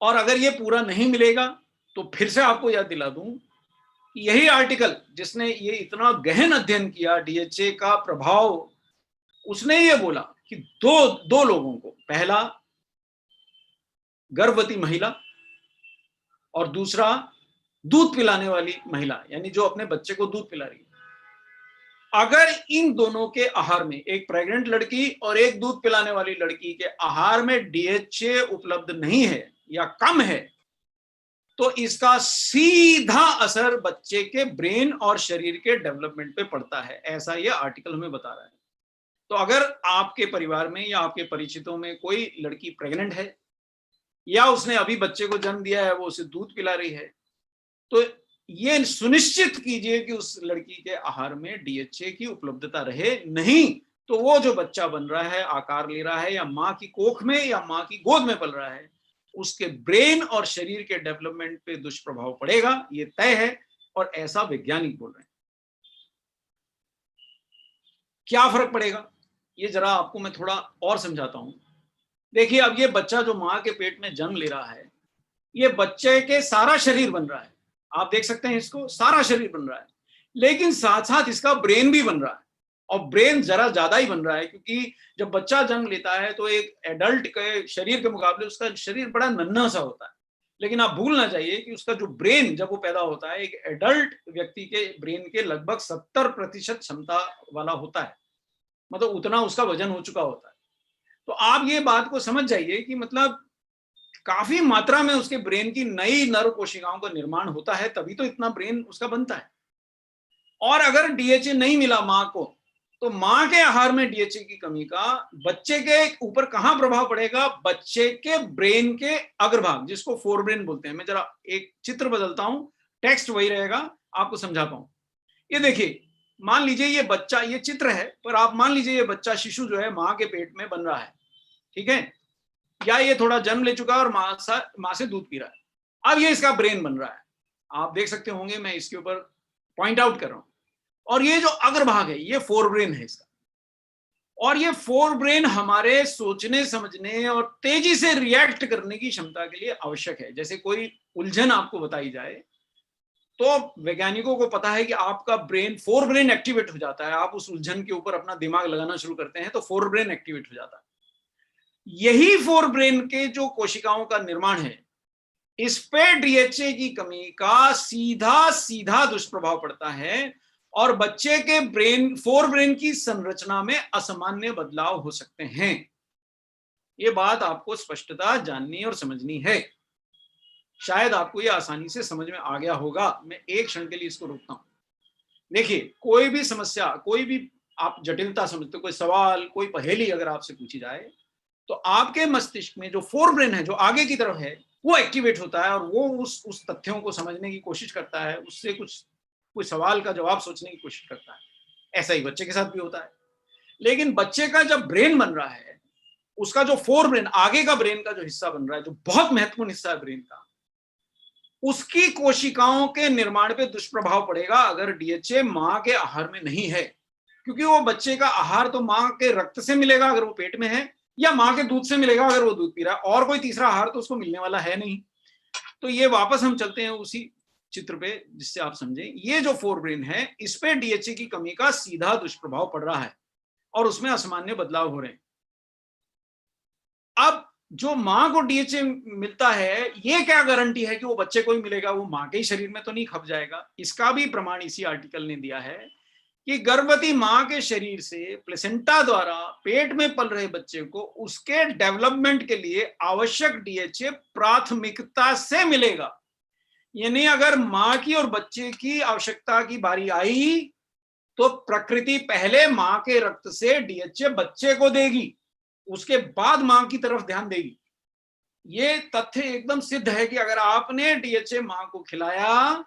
और अगर ये पूरा नहीं मिलेगा तो फिर से आपको याद दिला दूं, यही आर्टिकल जिसने ये इतना गहन अध्ययन किया डीएचए का प्रभाव, उसने ये बोला कि दो लोगों को, पहला गर्भवती महिला और दूसरा दूध पिलाने वाली महिला, यानी जो अपने बच्चे को दूध पिला रही है, अगर इन दोनों के आहार में, एक प्रेग्नेंट लड़की और एक दूध पिलाने वाली लड़की के आहार में डीएचए उपलब्ध नहीं है या कम है, तो इसका सीधा असर बच्चे के ब्रेन और शरीर के डेवलपमेंट पे पड़ता है। ऐसा ये आर्टिकल हमें बता रहा है। तो अगर आपके परिवार में या आपके परिचितों में कोई लड़की प्रेग्नेंट है या उसने अभी बच्चे को जन्म दिया है, वो उसे दूध पिला रही है, तो ये सुनिश्चित कीजिए कि उस लड़की के आहार में डीएचए की उपलब्धता रहे। नहीं तो वो जो बच्चा बन रहा है, आकार ले रहा है, या मां की कोख में या मां की गोद में पल रहा है, उसके ब्रेन और शरीर के डेवलपमेंट पे दुष्प्रभाव पड़ेगा। ये तय है, और ऐसा वैज्ञानिक बोल रहे हैं। क्या फर्क पड़ेगा, ये जरा आपको मैं थोड़ा और समझाता हूं। देखिए, अब ये बच्चा जो मां के पेट में जन्म ले रहा है, ये बच्चे के सारा शरीर बन रहा है। आप देख सकते हैं इसको, सारा शरीर बन रहा है, लेकिन साथ साथ इसका ब्रेन भी बन रहा है। और ब्रेन जरा ज्यादा ही बन रहा है, क्योंकि जब बच्चा जन्म लेता है तो एक एडल्ट के शरीर के मुकाबले उसका शरीर बड़ा नन्हा सा होता है। लेकिन आप भूल ना जाइए कि उसका जो ब्रेन जब वो पैदा होता है, एक एडल्ट व्यक्ति के ब्रेन के लगभग 70% क्षमता वाला होता है, मतलब उतना उसका वजन हो चुका होता है। तो आप ये बात को समझ जाइए कि मतलब काफी मात्रा में उसके ब्रेन की नई नर्व कोशिकाओं का निर्माण होता है, तभी तो इतना ब्रेन उसका बनता है। और अगर डीएचए नहीं मिला मां को, तो मां के आहार में डीएचए की कमी का बच्चे के ऊपर कहां प्रभाव पड़ेगा? बच्चे के ब्रेन के अग्रभाग, जिसको फोर ब्रेन बोलते हैं। मैं जरा एक चित्र बदलता हूं, टेक्स्ट वही रहेगा, आपको समझाता हूं। ये देखिए, मान लीजिए ये बच्चा, ये चित्र है, पर आप मान लीजिए ये बच्चा शिशु जो है माँ के पेट में बन रहा है, ठीक है, या ये थोड़ा जन्म ले चुका है और माँ से दूध पी रहा है। अब ये इसका ब्रेन बन रहा है, आप देख सकते होंगे, मैं इसके ऊपर पॉइंट आउट कर रहा हूं। और ये जो अग्रभाग है ये फोर ब्रेन है इसका, और ये फोर ब्रेन हमारे सोचने समझने और तेजी से रिएक्ट करने की क्षमता के लिए आवश्यक है। जैसे कोई उलझन आपको बताई जाए तो वैज्ञानिकों को पता है कि आपका ब्रेन, फोर ब्रेन एक्टिवेट हो जाता है, आप उस उलझन के ऊपर अपना दिमाग लगाना शुरू करते हैं तो फोर ब्रेन एक्टिवेट हो जाता है। यही फोर ब्रेन के जो कोशिकाओं का निर्माण है, इस पे डीएचए की कमी का सीधा सीधा दुष्प्रभाव पड़ता है और बच्चे के ब्रेन, फोर ब्रेन की संरचना में असामान्य बदलाव हो सकते हैं। ये बात आपको स्पष्टता जाननी और समझनी है। शायद आपको ये आसानी से समझ में आ गया होगा। मैं एक क्षण के लिए इसको रोकता हूं। देखिए, कोई भी समस्या, कोई भी आप जटिलता समझते हो, कोई सवाल, कोई पहेली अगर आपसे पूछी जाए तो आपके मस्तिष्क में जो फोर ब्रेन है, जो आगे की तरफ है, वो एक्टिवेट होता है और वो उस तथ्यों को समझने की कोशिश करता है, उससे कोई सवाल का जवाब सोचने की कोशिश करता है। ऐसा ही बच्चे के साथ भी होता है। लेकिन बच्चे का जब ब्रेन बन रहा है, उसका जो फोर ब्रेन, आगे का ब्रेन का जो हिस्सा बन रहा है, जो बहुत महत्वपूर्ण हिस्सा है ब्रेन का, उसकी कोशिकाओं के निर्माण पे दुष्प्रभाव पड़ेगा अगर डीएचए मां के आहार में नहीं है। क्योंकि वो बच्चे का आहार तो मां के रक्त से मिलेगा अगर वो पेट में है, या मां के दूध से मिलेगा अगर वो दूध पी रहा है, और कोई तीसरा आहार तो उसको मिलने वाला है नहीं। तो ये वापस हम चलते हैं उसी चित्र पे जिससे आप समझें, ये जो फोर ब्रेन है, इस पे डीएचए की कमी का सीधा दुष्प्रभाव पड़ रहा है और उसमें असामान्य बदलाव हो रहे हैं। अब जो मां को डीएचए मिलता है, ये क्या गारंटी है कि वो बच्चे को ही मिलेगा? वो मां के ही शरीर में तो नहीं खप जाएगा। इसका भी प्रमाण इसी आर्टिकल ने दिया है कि गर्भवती मां के शरीर से, प्लेसेंटा द्वारा पेट में पल रहे बच्चे को उसके डेवलपमेंट के लिए आवश्यक डीएचए प्राथमिकता से मिलेगा। यानी अगर मां की और बच्चे की आवश्यकता की बारी आई तो प्रकृति पहले मां के रक्त से डीएचए बच्चे को देगी, उसके बाद मां की तरफ ध्यान देगी। ये तथ्य एकदम सिद्ध है कि अगर आपने डीएचए मां को खिलाया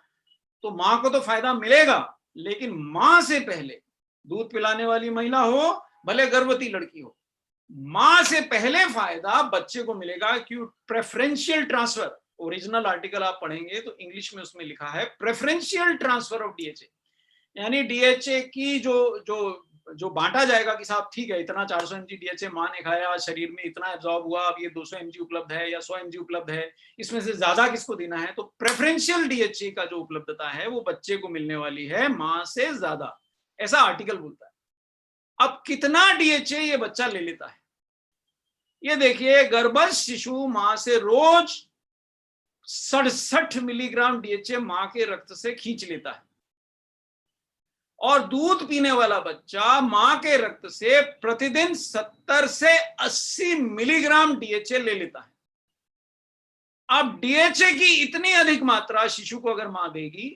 तो मां को तो फायदा मिलेगा, लेकिन मां से पहले दूध पिलाने वाली महिला हो, भले गर्भवती लड़की हो, मां से पहले फायदा बच्चे को मिलेगा। क्यों? प्रेफरेंशियल ट्रांसफर, ओरिजिनल आर्टिकल आप पढ़ेंगे तो इंग्लिश में उसमें लिखा है प्रेफरेंशियल ट्रांसफर ऑफ डीएचए। यानी डीएचए की जो बांटा जाएगा कि साहब ठीक है, इतना 400 mg डीएचए मां ने खाया, शरीर में इतना एब्जॉर्ब हुआ, अब ये 200 mg उपलब्ध है या 100 mg उपलब्ध है, इसमें से ज्यादा किसको देना है? तो प्रेफरेंशियल डीएचए का जो उपलब्धता है वो बच्चे को मिलने वाली है मां से ज्यादा, ऐसा आर्टिकल बोलता है। अब कितना डीएचए ये बच्चा ले लेता है? ये देखिए, गर्भस्थ शिशु मां से रोज 67 मिलीग्राम डीएचए मां के रक्त से खींच लेता है, और दूध पीने वाला बच्चा मां के रक्त से प्रतिदिन 70 से 80 मिलीग्राम डीएचए ले लेता है। अब डीएचए की इतनी अधिक मात्रा शिशु को अगर मां देगी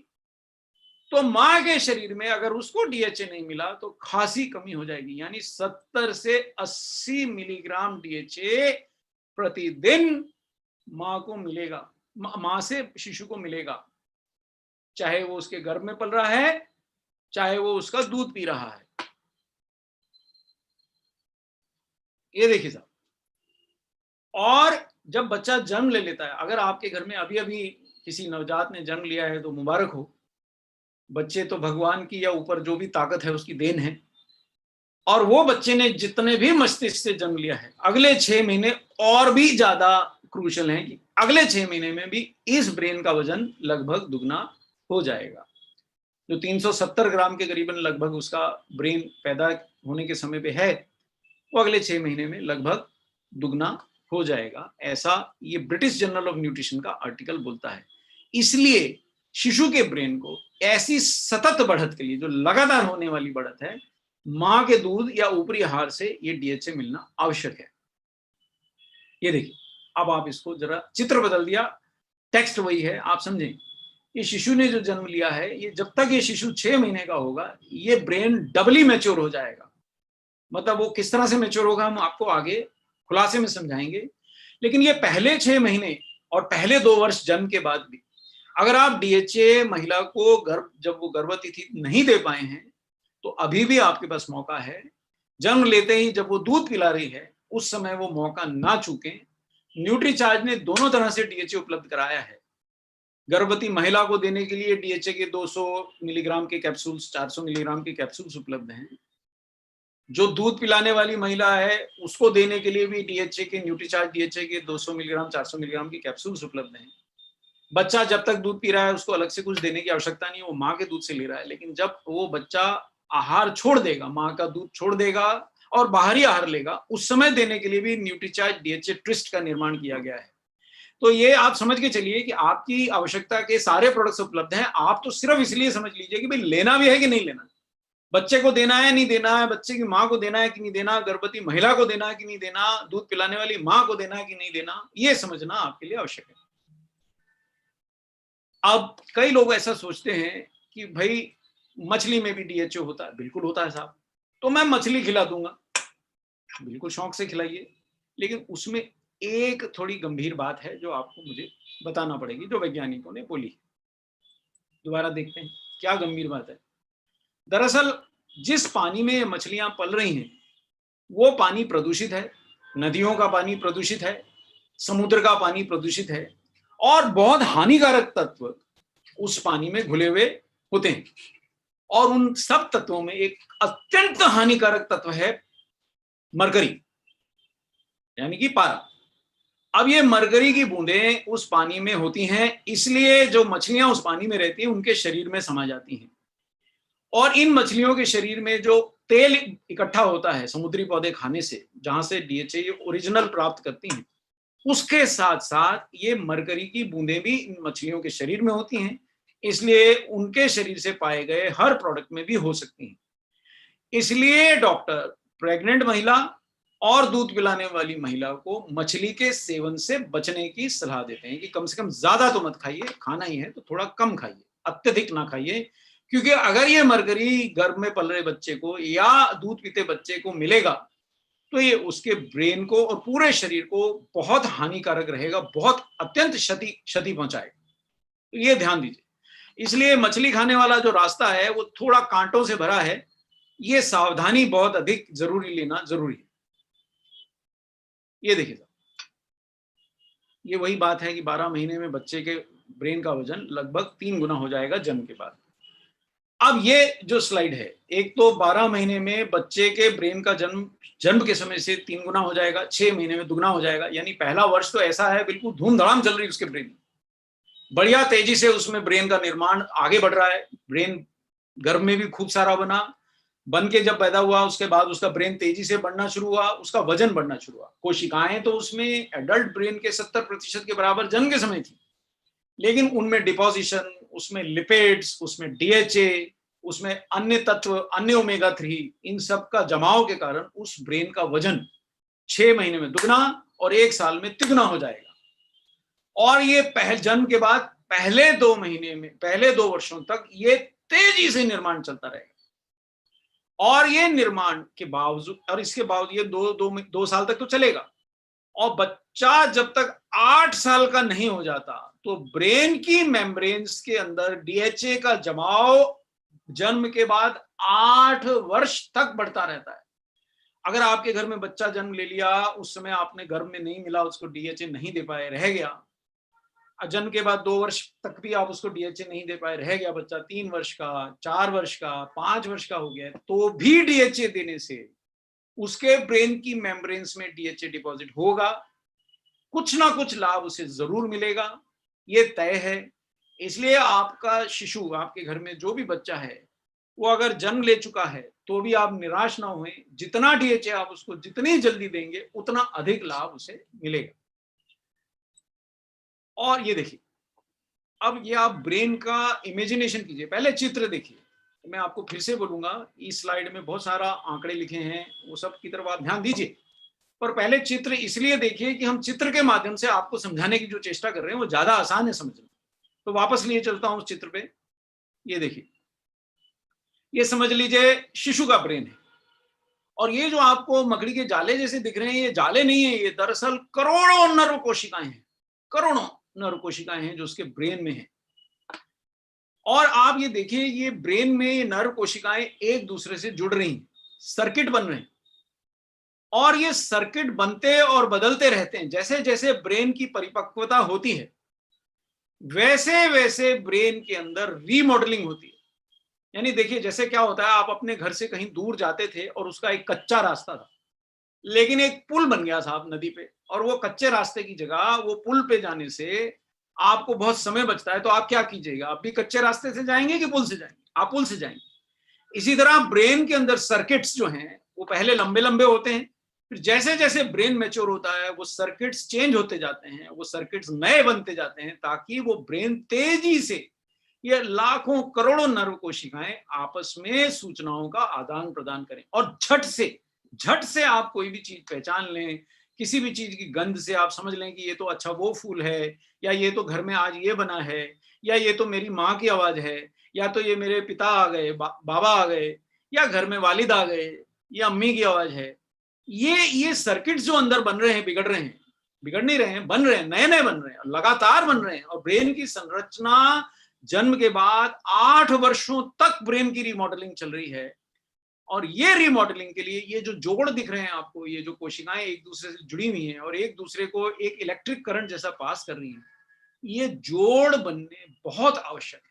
तो मां के शरीर में अगर उसको डीएचए नहीं मिला तो खासी कमी हो जाएगी। यानी 70 से 80 मिलीग्राम डीएचए प्रतिदिन मां को मिलेगा, मां से शिशु को मिलेगा, चाहे वो उसके गर्भ में पल रहा है, चाहे वो उसका दूध पी रहा है। ये देखिए साहब, और जब बच्चा जन्म ले लेता है, अगर आपके घर में अभी अभी किसी नवजात ने जन्म लिया है तो मुबारक हो, बच्चे तो भगवान की या ऊपर जो भी ताकत है उसकी देन है। और वो बच्चे ने जितने भी मस्तिष्क से जन्म लिया है, अगले 6 महीने और भी ज्यादा क्रूशल हैं कि अगले 6 महीने में भी इस ब्रेन का वजन लगभग दुगना हो जाएगा। जो 370 ग्राम के करीबन लगभग उसका ब्रेन पैदा होने के समय पे है, वो अगले 6 महीने में लगभग दुगना हो जाएगा। ऐसा ये ब्रिटिश जर्नल ऑफ न्यूट्रिशन का आर्टिकल बोलता है। इसलिए शिशु के ब्रेन को ऐसी सतत बढ़त के लिए, जो लगातार होने वाली बढ़त है, मां के दूध या ऊपरी आहार से ये डीएचए मिलना आवश्यक है। ये देखिए, अब आप इसको जरा चित्र बदल दिया, टेक्स्ट वही है, आप समझें। ये शिशु ने जो जन्म लिया है, ये जब तक ये शिशु 6 महीने का होगा, ये ब्रेन डबली मैच्योर हो जाएगा। मतलब वो किस तरह से मैच्योर होगा हम आपको आगे खुलासे में समझाएंगे। लेकिन ये पहले 6 महीने और पहले 2 वर्ष जन्म के बाद भी अगर आप डीएचए महिला को जब वो गर्भवती थी नहीं दे पाए हैं, तो अभी भी आपके पास मौका है। जन्म लेते ही जब वो दूध पिला रही है, उस समय वो मौका ना चूकें। न्यूट्रीचार्ज ने दोनों तरह से डीएचए उपलब्ध कराया है। गर्भवती महिला को देने के लिए डीएचए के 200 मिलीग्राम के कैप्सूल्स, 400 मिलीग्राम के कैप्सूल्स उपलब्ध हैं। जो दूध पिलाने वाली महिला है, उसको देने के लिए भी डीएचए के, न्यूट्रीचार्ज डीएचए के 200 मिलीग्राम, 400 मिलीग्राम की कैप्सूल्स उपलब्ध हैं। बच्चा जब तक दूध पी रहा है, उसको अलग से कुछ देने की आवश्यकता नहीं है, वो माँ के दूध से ले रहा है। लेकिन जब वो बच्चा आहार छोड़ देगा, माँ का दूध छोड़ देगा और बाहरी आहार लेगा, उस समय देने के लिए भी न्यूट्रीचार्ज डीएचए ट्विस्ट का निर्माण किया गया है। तो ये आप समझ के चलिए कि आपकी आवश्यकता के सारे प्रोडक्ट्स उपलब्ध हैं। आप तो सिर्फ इसलिए समझ लीजिए कि भाई लेना भी है कि नहीं लेना, बच्चे को देना है नहीं देना है, बच्चे की माँ को देना है कि नहीं देना, गर्भवती महिला को देना है कि नहीं देना, दूध पिलाने वाली माँ को देना है कि नहीं देना, ये समझना आपके लिए आवश्यक है। अब कई लोग ऐसा सोचते हैं कि भाई मछली में भी डीएचए होता है। बिल्कुल होता है साहब, तो मैं मछली खिला दूंगा। बिल्कुल शौक से खिलाइए, लेकिन उसमें एक थोड़ी गंभीर बात है जो आपको मुझे बताना पड़ेगी, जो वैज्ञानिकों ने बोली। दोबारा देखते हैं क्या गंभीर बात है। दरअसल जिस पानी में मछलियां पल रही हैं, वो पानी प्रदूषित है। नदियों का पानी प्रदूषित है, समुद्र का पानी प्रदूषित है, और बहुत हानिकारक तत्व उस पानी में घुले हुए होते हैं। और उन सब तत्वों में एक अत्यंत हानिकारक तत्व है मरकरी, यानी कि पारा। अब ये मरकरी की बूंदें उस पानी में होती हैं, इसलिए जो मछलियां उस पानी में रहती हैं उनके शरीर में समा जाती हैं। और इन मछलियों के शरीर में जो तेल इकट्ठा होता है समुद्री पौधे खाने से, जहां से डीएचए ओरिजिनल प्राप्त करती हैं, उसके साथ साथ ये मरकरी की बूंदें भी इन मछलियों के शरीर में होती हैं, इसलिए उनके शरीर से पाए गए हर प्रोडक्ट में भी हो सकती हैं। इसलिए डॉक्टर प्रेग्नेंट महिला और दूध पिलाने वाली महिला को मछली के सेवन से बचने की सलाह देते हैं कि कम से कम ज्यादा तो मत खाइए, खाना ही है तो थोड़ा कम खाइए, अत्यधिक ना खाइए। क्योंकि अगर ये मरकरी गर्भ में पल रहे बच्चे को या दूध पीते बच्चे को मिलेगा, तो ये उसके ब्रेन को और पूरे शरीर को बहुत हानिकारक रहेगा, बहुत अत्यंत क्षति पहुंचाएगा। तो ये ध्यान दीजिए। इसलिए मछली खाने वाला जो रास्ता है वो थोड़ा कांटों से भरा है, ये सावधानी बहुत अधिक जरूरी लेना जरूरी है। ये देखिए, ये वही बात है कि 12 महीने में बच्चे के ब्रेन का वजन लगभग 3 गुना हो जाएगा जन्म के बाद। अब ये जो स्लाइड है, एक तो 12 महीने में बच्चे के ब्रेन का जन्म के समय से 3 गुना हो जाएगा, 6 महीने में दुगना हो जाएगा। यानी पहला वर्ष तो ऐसा है बिल्कुल धूमधड़ाम चल रही है उसके ब्रेन में, बढ़िया तेजी से उसमें ब्रेन का निर्माण आगे बढ़ रहा है। ब्रेन गर्भ में भी खूब सारा बन के जब पैदा हुआ, उसके बाद उसका ब्रेन तेजी से बढ़ना शुरू हुआ, उसका वजन बढ़ना शुरू हुआ। कोशिकाएं तो उसमें एडल्ट ब्रेन के 70% के बराबर जन्म के समय थी, लेकिन उनमें डिपोजिशन, उसमें लिपिड्स, उसमें डीएचए, उसमें अन्य तत्व, अन्य ओमेगा 3, इन सब का जमाव के कारण उस ब्रेन का वजन 6 महीने में दुगना और 1 साल में तिगुना हो जाएगा। और ये जन्म के बाद पहले 2 महीने में, पहले 2 वर्षों तक ये तेजी से निर्माण चलता रहेगा। और ये निर्माण के बावजूद, और इसके बावजूद ये 2 साल तक तो चलेगा। और बच्चा जब तक 8 साल का नहीं हो जाता, तो ब्रेन की मेम्ब्रेन्स के अंदर डीएचए का जमाव जन्म के बाद 8 वर्ष तक बढ़ता रहता है। अगर आपके घर में बच्चा जन्म ले लिया, उस समय आपने गर्भ में नहीं मिला, उसको डीएचए नहीं दे पाए, रह गया, जन्म के बाद 2 वर्ष तक भी आप उसको डीएचए नहीं दे पाए, रह गया बच्चा, 3 वर्ष का, 4 वर्ष का, 5 वर्ष का हो गया, तो भी डीएचए देने से उसके ब्रेन की मेम्ब्रेन्स में डीएचए डिपॉजिट होगा, कुछ ना कुछ लाभ उसे जरूर मिलेगा, ये तय है। इसलिए आपका शिशु, आपके घर में जो भी बच्चा है, वो अगर जन्म ले चुका है तो भी आप निराश ना हुए। जितना डीएचए आप उसको जितनी जल्दी देंगे, उतना अधिक लाभ उसे मिलेगा। और ये देखिए, अब ये आप ब्रेन का इमेजिनेशन कीजिए, पहले चित्र देखिए। मैं आपको फिर से बोलूंगा, इस स्लाइड में बहुत सारा आंकड़े लिखे हैं, वो सब की तरफ आप ध्यान दीजिए, पर पहले चित्र इसलिए देखिए कि हम चित्र के माध्यम से आपको समझाने की जो चेष्टा कर रहे हैं वो ज्यादा आसान है समझना। तो वापस लिए चलता हूं उस चित्र पे। ये देखिए, ये समझ लीजिए शिशु का ब्रेन है, और ये जो आपको मकड़ी के जाले जैसे दिख रहे हैं, ये जाले नहीं है, ये दरअसल करोड़ों नर्व कोशिकाएं हैं, करोड़ों नर्व कोशिकाएं हैं जो उसके ब्रेन में है। और आप ये देखिए, ये ब्रेन में ये नर्व कोशिकाएं एक दूसरे से जुड़ रही हैं, सर्किट बन रहे हैं, और ये सर्किट बनते और बदलते रहते हैं। जैसे जैसे ब्रेन की परिपक्वता होती है, वैसे वैसे ब्रेन के अंदर रीमॉडलिंग होती है। यानी देखिए, जैसे क्या होता है, आप अपने घर से कहीं दूर जाते थे और उसका एक कच्चा रास्ता था, लेकिन एक पुल बन गया साहब नदी पे, और वो कच्चे रास्ते की जगह वो पुल पे जाने से आपको बहुत समय बचता है, तो आप क्या कीजिएगा? आप भी कच्चे रास्ते से जाएंगे कि पुल से जाएंगे? आप पुल से जाएंगे। इसी तरह ब्रेन के अंदर सर्किट्स जो हैं वो पहले लंबे लंबे होते हैं, फिर जैसे जैसे ब्रेन मैच्योर होता है वो सर्किट्स चेंज होते जाते हैं, वो सर्किट्स नए बनते जाते हैं, ताकि वो ब्रेन तेजी से, ये लाखों करोड़ों नर्व कोशिकाएं आपस में सूचनाओं का आदान प्रदान करें, और झट से आप कोई भी चीज पहचान लें। किसी भी चीज की गंध से आप समझ लें कि ये तो अच्छा वो फूल है, या ये तो घर में आज ये बना है, या ये तो मेरी माँ की आवाज है, या तो ये मेरे पिता आ गए, बाबा आ गए, या घर में वालिद आ गए, या अम्मी की आवाज है। ये सर्किट्स जो अंदर बन रहे हैं, बिगड़ रहे हैं, बिगड़ नहीं रहे हैं, बन रहे हैं, नए नए बन रहे हैं, लगातार बन रहे हैं। और ब्रेन की संरचना जन्म के बाद 8 वर्षों तक ब्रेन की रिमॉडलिंग चल रही है। और ये रिमॉडलिंग के लिए ये जो जोड़ दिख रहे हैं आपको, ये जो कोशिकाएं एक दूसरे से जुड़ी हुई हैं और एक दूसरे को एक इलेक्ट्रिक करंट जैसा पास कर रही हैं, ये जोड़ बनने बहुत आवश्यक है।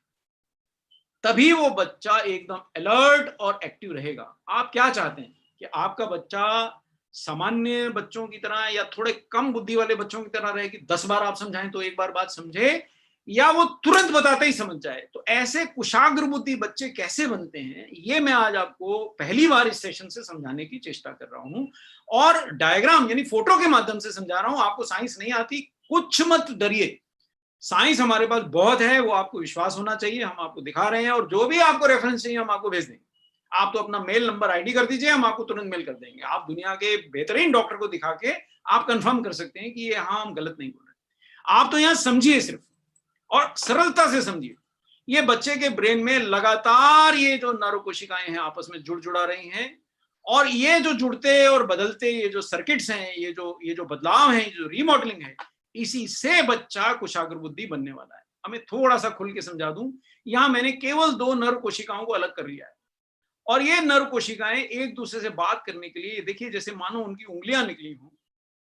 तभी वो बच्चा एकदम अलर्ट और एक्टिव रहेगा। आप क्या चाहते हैं कि आपका बच्चा सामान्य बच्चों की तरह या थोड़े कम बुद्धि वाले बच्चों की तरह रहे, कि 10 बार आप समझाएं तो एक बार बात समझे, या वो तुरंत बताते ही समझ जाए? तो ऐसे कुशाग्र बुद्धि बच्चे कैसे बनते हैं, ये मैं आज आपको पहली बार इस सेशन से समझाने की चेष्टा कर रहा हूं, और डायग्राम यानी फोटो के माध्यम से समझा रहा हूं। आपको साइंस नहीं आती, कुछ मत डरिए, साइंस हमारे पास बहुत है, वो आपको विश्वास होना चाहिए। हम आपको दिखा रहे हैं, और जो भी आपको रेफरेंस चाहिए हम आपको भेज देंगे। आप तो अपना मेल नंबर आईडी कर दीजिए, हम आपको तुरंत मेल कर देंगे। आप दुनिया के बेहतरीन डॉक्टर को दिखा के आप कंफर्म कर सकते हैं कि ये हाँ, हम गलत नहीं बोल रहे। आप तो यहाँ समझिए सिर्फ, और सरलता से समझिए। ये बच्चे के ब्रेन में लगातार ये जो नर्व कोशिकाएं हैं आपस में जुड़ जुड़ा रही हैं, और ये जो जुड़ते और बदलते ये जो सर्किट्स हैं, ये जो बदलाव हैं, ये जो रीमॉडलिंग है, इसी से बच्चा कुशाग्र बुद्धि बनने वाला है। हमें थोड़ा सा खुल के समझा दूं, यहां मैंने केवल 2 नर्व कोशिकाओं को अलग कर लिया है, और ये नर्व कोशिकाएं एक दूसरे से बात करने के लिए, देखिए जैसे मानो उनकी उंगलियां निकली हों,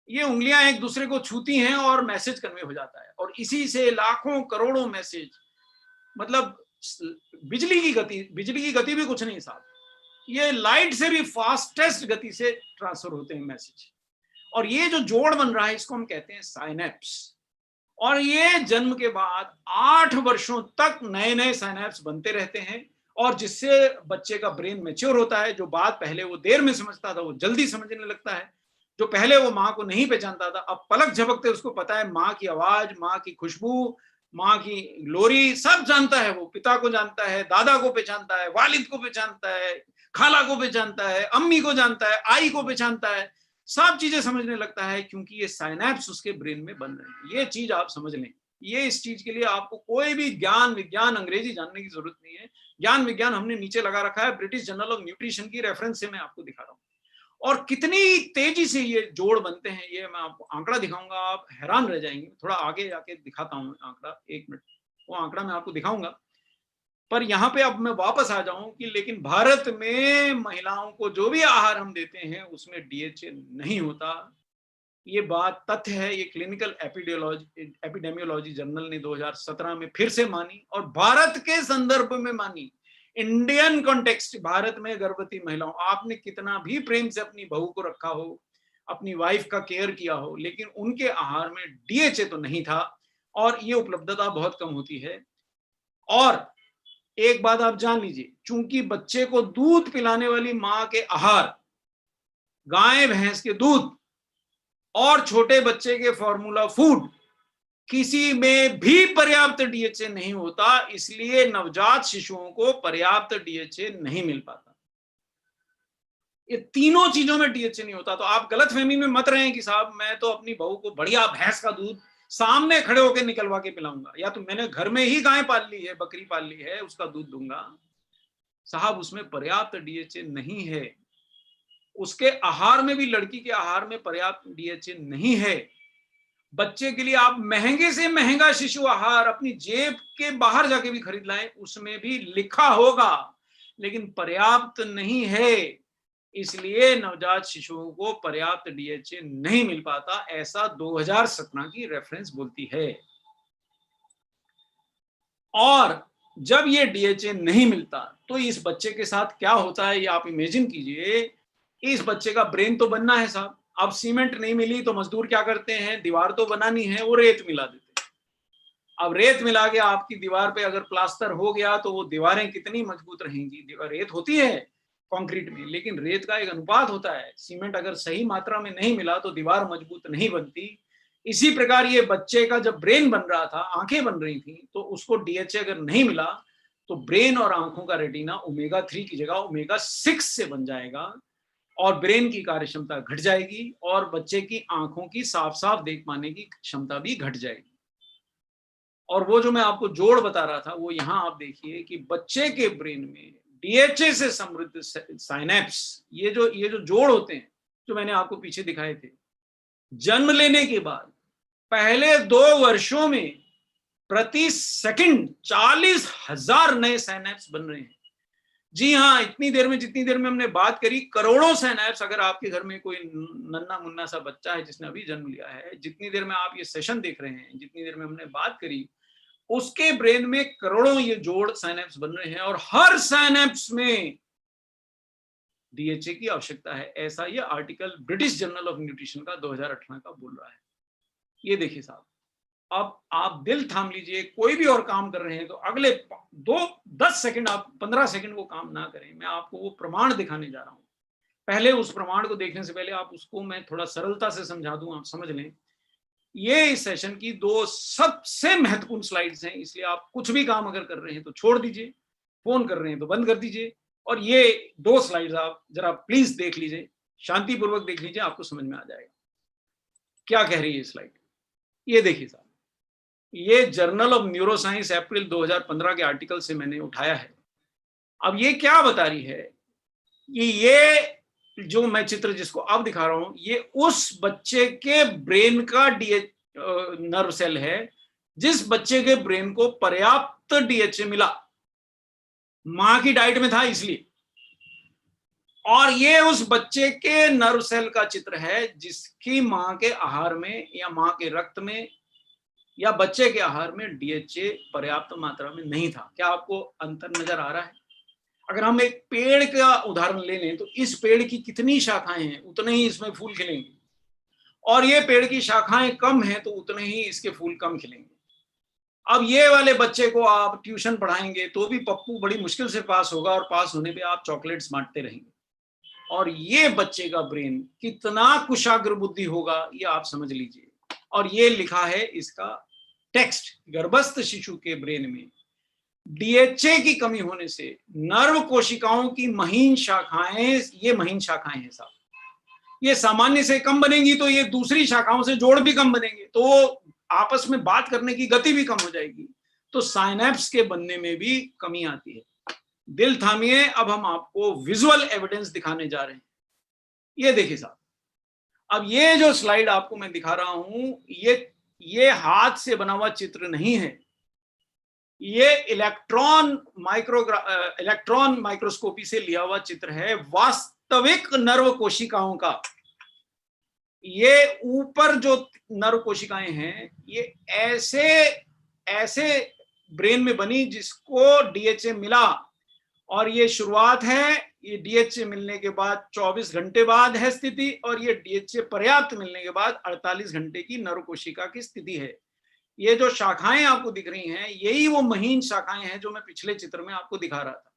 ये उंगलियां एक दूसरे को छूती हैं और मैसेज कन्वे हो जाता है, और इसी से लाखों करोड़ों मैसेज, मतलब बिजली की गति भी कुछ नहीं साहब, ये लाइट से भी फास्टेस्ट गति से ट्रांसफर होते हैं मैसेज। और ये जो जोड़ बन रहा है इसको हम कहते हैं साइनेप्स, और ये जन्म के बाद 8 वर्षों तक नए नए साइनेप्स बनते रहते हैं, और जिससे बच्चे का ब्रेन मैच्योर होता है। जो बात पहले वो देर में समझता था वो जल्दी समझने लगता है। जो पहले वो माँ को नहीं पहचानता था, अब पलक झपकते उसको पता है, माँ की आवाज, माँ की खुशबू, माँ की लोरी सब जानता है। वो पिता को जानता है, दादा को पहचानता है, वालिद को पहचानता है, खाला को पहचानता है, अम्मी को जानता है, आई को पहचानता है, सब चीजें समझने लगता है, क्योंकि ये साइनेप्स उसके ब्रेन में बन रहे हैं। ये चीज आप समझ लें। ये इस चीज के लिए आपको कोई भी ज्ञान विज्ञान अंग्रेजी जानने की जरूरत नहीं है। ज्ञान विज्ञान हमने नीचे लगा रखा है, ब्रिटिश जर्नल ऑफ न्यूट्रिशन की रेफरेंस से मैं आपको दिखा रहा हूँ। और कितनी तेजी से ये जोड़ बनते हैं, ये मैं आपको आंकड़ा दिखाऊंगा, आप हैरान रह जाएंगे। थोड़ा आगे जाके दिखाता हूँ आंकड़ा, 1 मिनट, वो आंकड़ा मैं आपको दिखाऊंगा। पर यहाँ पे अब मैं वापस आ जाऊं कि लेकिन भारत में महिलाओं को जो भी आहार हम देते हैं उसमें डीएचए नहीं होता। ये बात तथ्य है। ये क्लिनिकल एपिडेमियोलॉजी जर्नल ने 2017 में फिर से मानी, और भारत के संदर्भ में मानी। इंडियन कॉन्टेक्स्ट, भारत में गर्भवती महिलाओं, आपने कितना भी प्रेम से अपनी बहू को रखा हो, अपनी वाइफ का केयर किया हो, लेकिन उनके आहार में डीएचए तो नहीं था, और ये उपलब्धता बहुत कम होती है। और एक बात आप जान लीजिए, चूंकि बच्चे को दूध पिलाने वाली मां के आहार, गाय भैंस के दूध और छोटे बच्चे के फॉर्मूला फूड, किसी में भी पर्याप्त डीएचए नहीं होता, इसलिए नवजात शिशुओं को पर्याप्त डीएचए नहीं मिल पाता। ये तीनों चीजों में डीएचए नहीं होता। तो आप गलतफहमी में मत रहें कि साहब मैं तो अपनी बहू को बढ़िया भैंस का दूध सामने खड़े होकर निकलवा के पिलाऊंगा, या तो मैंने घर में ही गाय पाल ली है, बकरी पाल ली है, उसका दूध दूंगा। साहब उसमें पर्याप्त डीएचए नहीं है। उसके आहार में भी, लड़की के आहार में पर्याप्त डीएचए नहीं है। बच्चे के लिए आप महंगे से महंगा शिशु आहार अपनी जेब के बाहर जाके भी खरीद लाएं, उसमें भी लिखा होगा, लेकिन पर्याप्त नहीं है, इसलिए नवजात शिशुओं को पर्याप्त डीएचए नहीं मिल पाता, ऐसा 2017 की रेफरेंस बोलती है। और जब ये डीएचए नहीं मिलता तो इस बच्चे के साथ क्या होता है, ये आप इमेजिन कीजिए। इस बच्चे का ब्रेन तो बनना है साहब, अब सीमेंट नहीं मिली तो मजदूर क्या करते हैं, दीवार तो बनानी है, वो रेत मिला देते हैं। अब रेत मिला के आपकी दीवार पे अगर प्लास्टर हो गया तो वो दीवारें कितनी मजबूत रहेंगी, रेत होती है कंक्रीट में, लेकिन रेत का एक अनुपात होता है, सीमेंट अगर सही मात्रा में नहीं मिला तो दीवार मजबूत नहीं बनती। इसी प्रकार ये बच्चे का जब ब्रेन बन रहा था, आंखें बन रही थी, तो उसको डीएचए अगर नहीं मिला तो ब्रेन और आंखों का रेटिना ओमेगा 3 की जगह ओमेगा 6 से बन जाएगा और ब्रेन की कार्य क्षमता घट जाएगी और बच्चे की आंखों की साफ साफ देख पाने की क्षमता भी घट जाएगी। और वो जो मैं आपको जोड़ बता रहा था, वो यहां आप देखिए कि बच्चे के ब्रेन में डीएचए से समृद्ध साइनेप्स, ये जो जोड़ होते हैं जो मैंने आपको पीछे दिखाए थे, जन्म लेने के बाद पहले 2 वर्षों में प्रति सेकंड 40,000 नए साइनेप्स बन रहे हैं। जी हाँ, इतनी देर में, जितनी देर में हमने बात करी, करोड़ों साइनेप्स, अगर आपके घर में कोई नन्ना मुन्ना सा बच्चा है जिसने अभी जन्म लिया है, जितनी देर में आप ये सेशन देख रहे हैं, जितनी देर में हमने बात करी, उसके ब्रेन में करोड़ों ये जोड़ साइनेप्स बन रहे हैं और हर साइनेप्स में डीएचए की आवश्यकता है, ऐसा ये article British journal of nutrition का 2018 का बोल रहा है। ये देखिए साहब, अब आप दिल थाम लीजिए, कोई भी और काम कर रहे हैं तो अगले 10 सेकंड, आप 15 सेकंड वो काम ना करें, मैं आपको वो प्रमाण दिखाने जा रहा हूं। पहले उस प्रमाण को देखने से पहले आप उसको मैं थोड़ा सरलता से समझा दूं, आप समझ लें। ये इस सेशन की 2 सबसे महत्वपूर्ण स्लाइड्स हैं, इसलिए आप कुछ भी काम अगर कर रहे हैं तो छोड़ दीजिए, फोन कर रहे हैं तो बंद कर दीजिए, और ये 2 स्लाइड्स आप जरा प्लीज देख लीजिए, शांतिपूर्वक देख लीजिए, आपको समझ में आ जाएगा क्या कह रही है स्लाइड। ये देखिए साहब, ये जर्नल ऑफ न्यूरोसाइंस अप्रैल 2015 के आर्टिकल से मैंने उठाया है। अब ये क्या बता रही है कि ये जो मैं चित्र जिसको अब दिखा रहा हूं, ये उस बच्चे के ब्रेन का नर्व सेल है जिस बच्चे के ब्रेन को पर्याप्त डीएचए मिला, मां की डाइट में था इसलिए। और ये उस बच्चे के नर्व सेल का चित्र है जिसकी मां के आहार में या मां के रक्त में या बच्चे के आहार में डीएचए पर्याप्त मात्रा में नहीं था। क्या आपको अंतर नजर आ रहा है? अगर हम एक पेड़ का उदाहरण ले लें तो इस पेड़ की कितनी शाखाएं हैं, उतने ही इसमें फूल खिलेंगे, और ये पेड़ की शाखाएं कम हैं तो उतने ही इसके फूल कम खिलेंगे। अब ये वाले बच्चे को आप ट्यूशन पढ़ाएंगे तो भी पप्पू बड़ी मुश्किल से पास होगा और पास होने पे आप चॉकलेट्स बांटते रहेंगे। और ये बच्चे का ब्रेन कितना कुशाग्र बुद्धि होगा ये आप समझ लीजिए। और ये लिखा है इसका टेक्स्ट, गर्भस्थ शिशु के ब्रेन में डीएचए की कमी होने से नर्व कोशिकाओं की महीन शाखाएं, ये महीन शाखाएं हैं साहब, ये सामान्य से कम बनेंगी तो ये दूसरी शाखाओं से जोड़ भी कम बनेंगे, तो आपस में बात करने की गति भी कम हो जाएगी, तो साइनेप्स के बनने में भी कमी आती है। दिल थामिए, अब हम आपको विजुअल एविडेंस दिखाने जा रहे हैं। ये देखिए साहब, अब ये जो स्लाइड आपको मैं दिखा रहा हूं, ये हाथ से बना हुआ चित्र नहीं है, ये इलेक्ट्रॉन माइक्रोस्कोपी से लिया हुआ चित्र है वास्तविक नर्व कोशिकाओं का। ये ऊपर जो नर्व कोशिकाएं हैं ये ऐसे ब्रेन में बनी जिसको डीएचए मिला, और ये शुरुआत है, ये डीएचए मिलने के बाद 24 घंटे बाद है स्थिति, और ये डीएचए पर्याप्त मिलने के बाद 48 घंटे की नर्व कोशिका की स्थिति है। ये जो शाखाएं आपको दिख रही हैं यही वो महीन शाखाएं हैं जो मैं पिछले चित्र में आपको दिखा रहा था।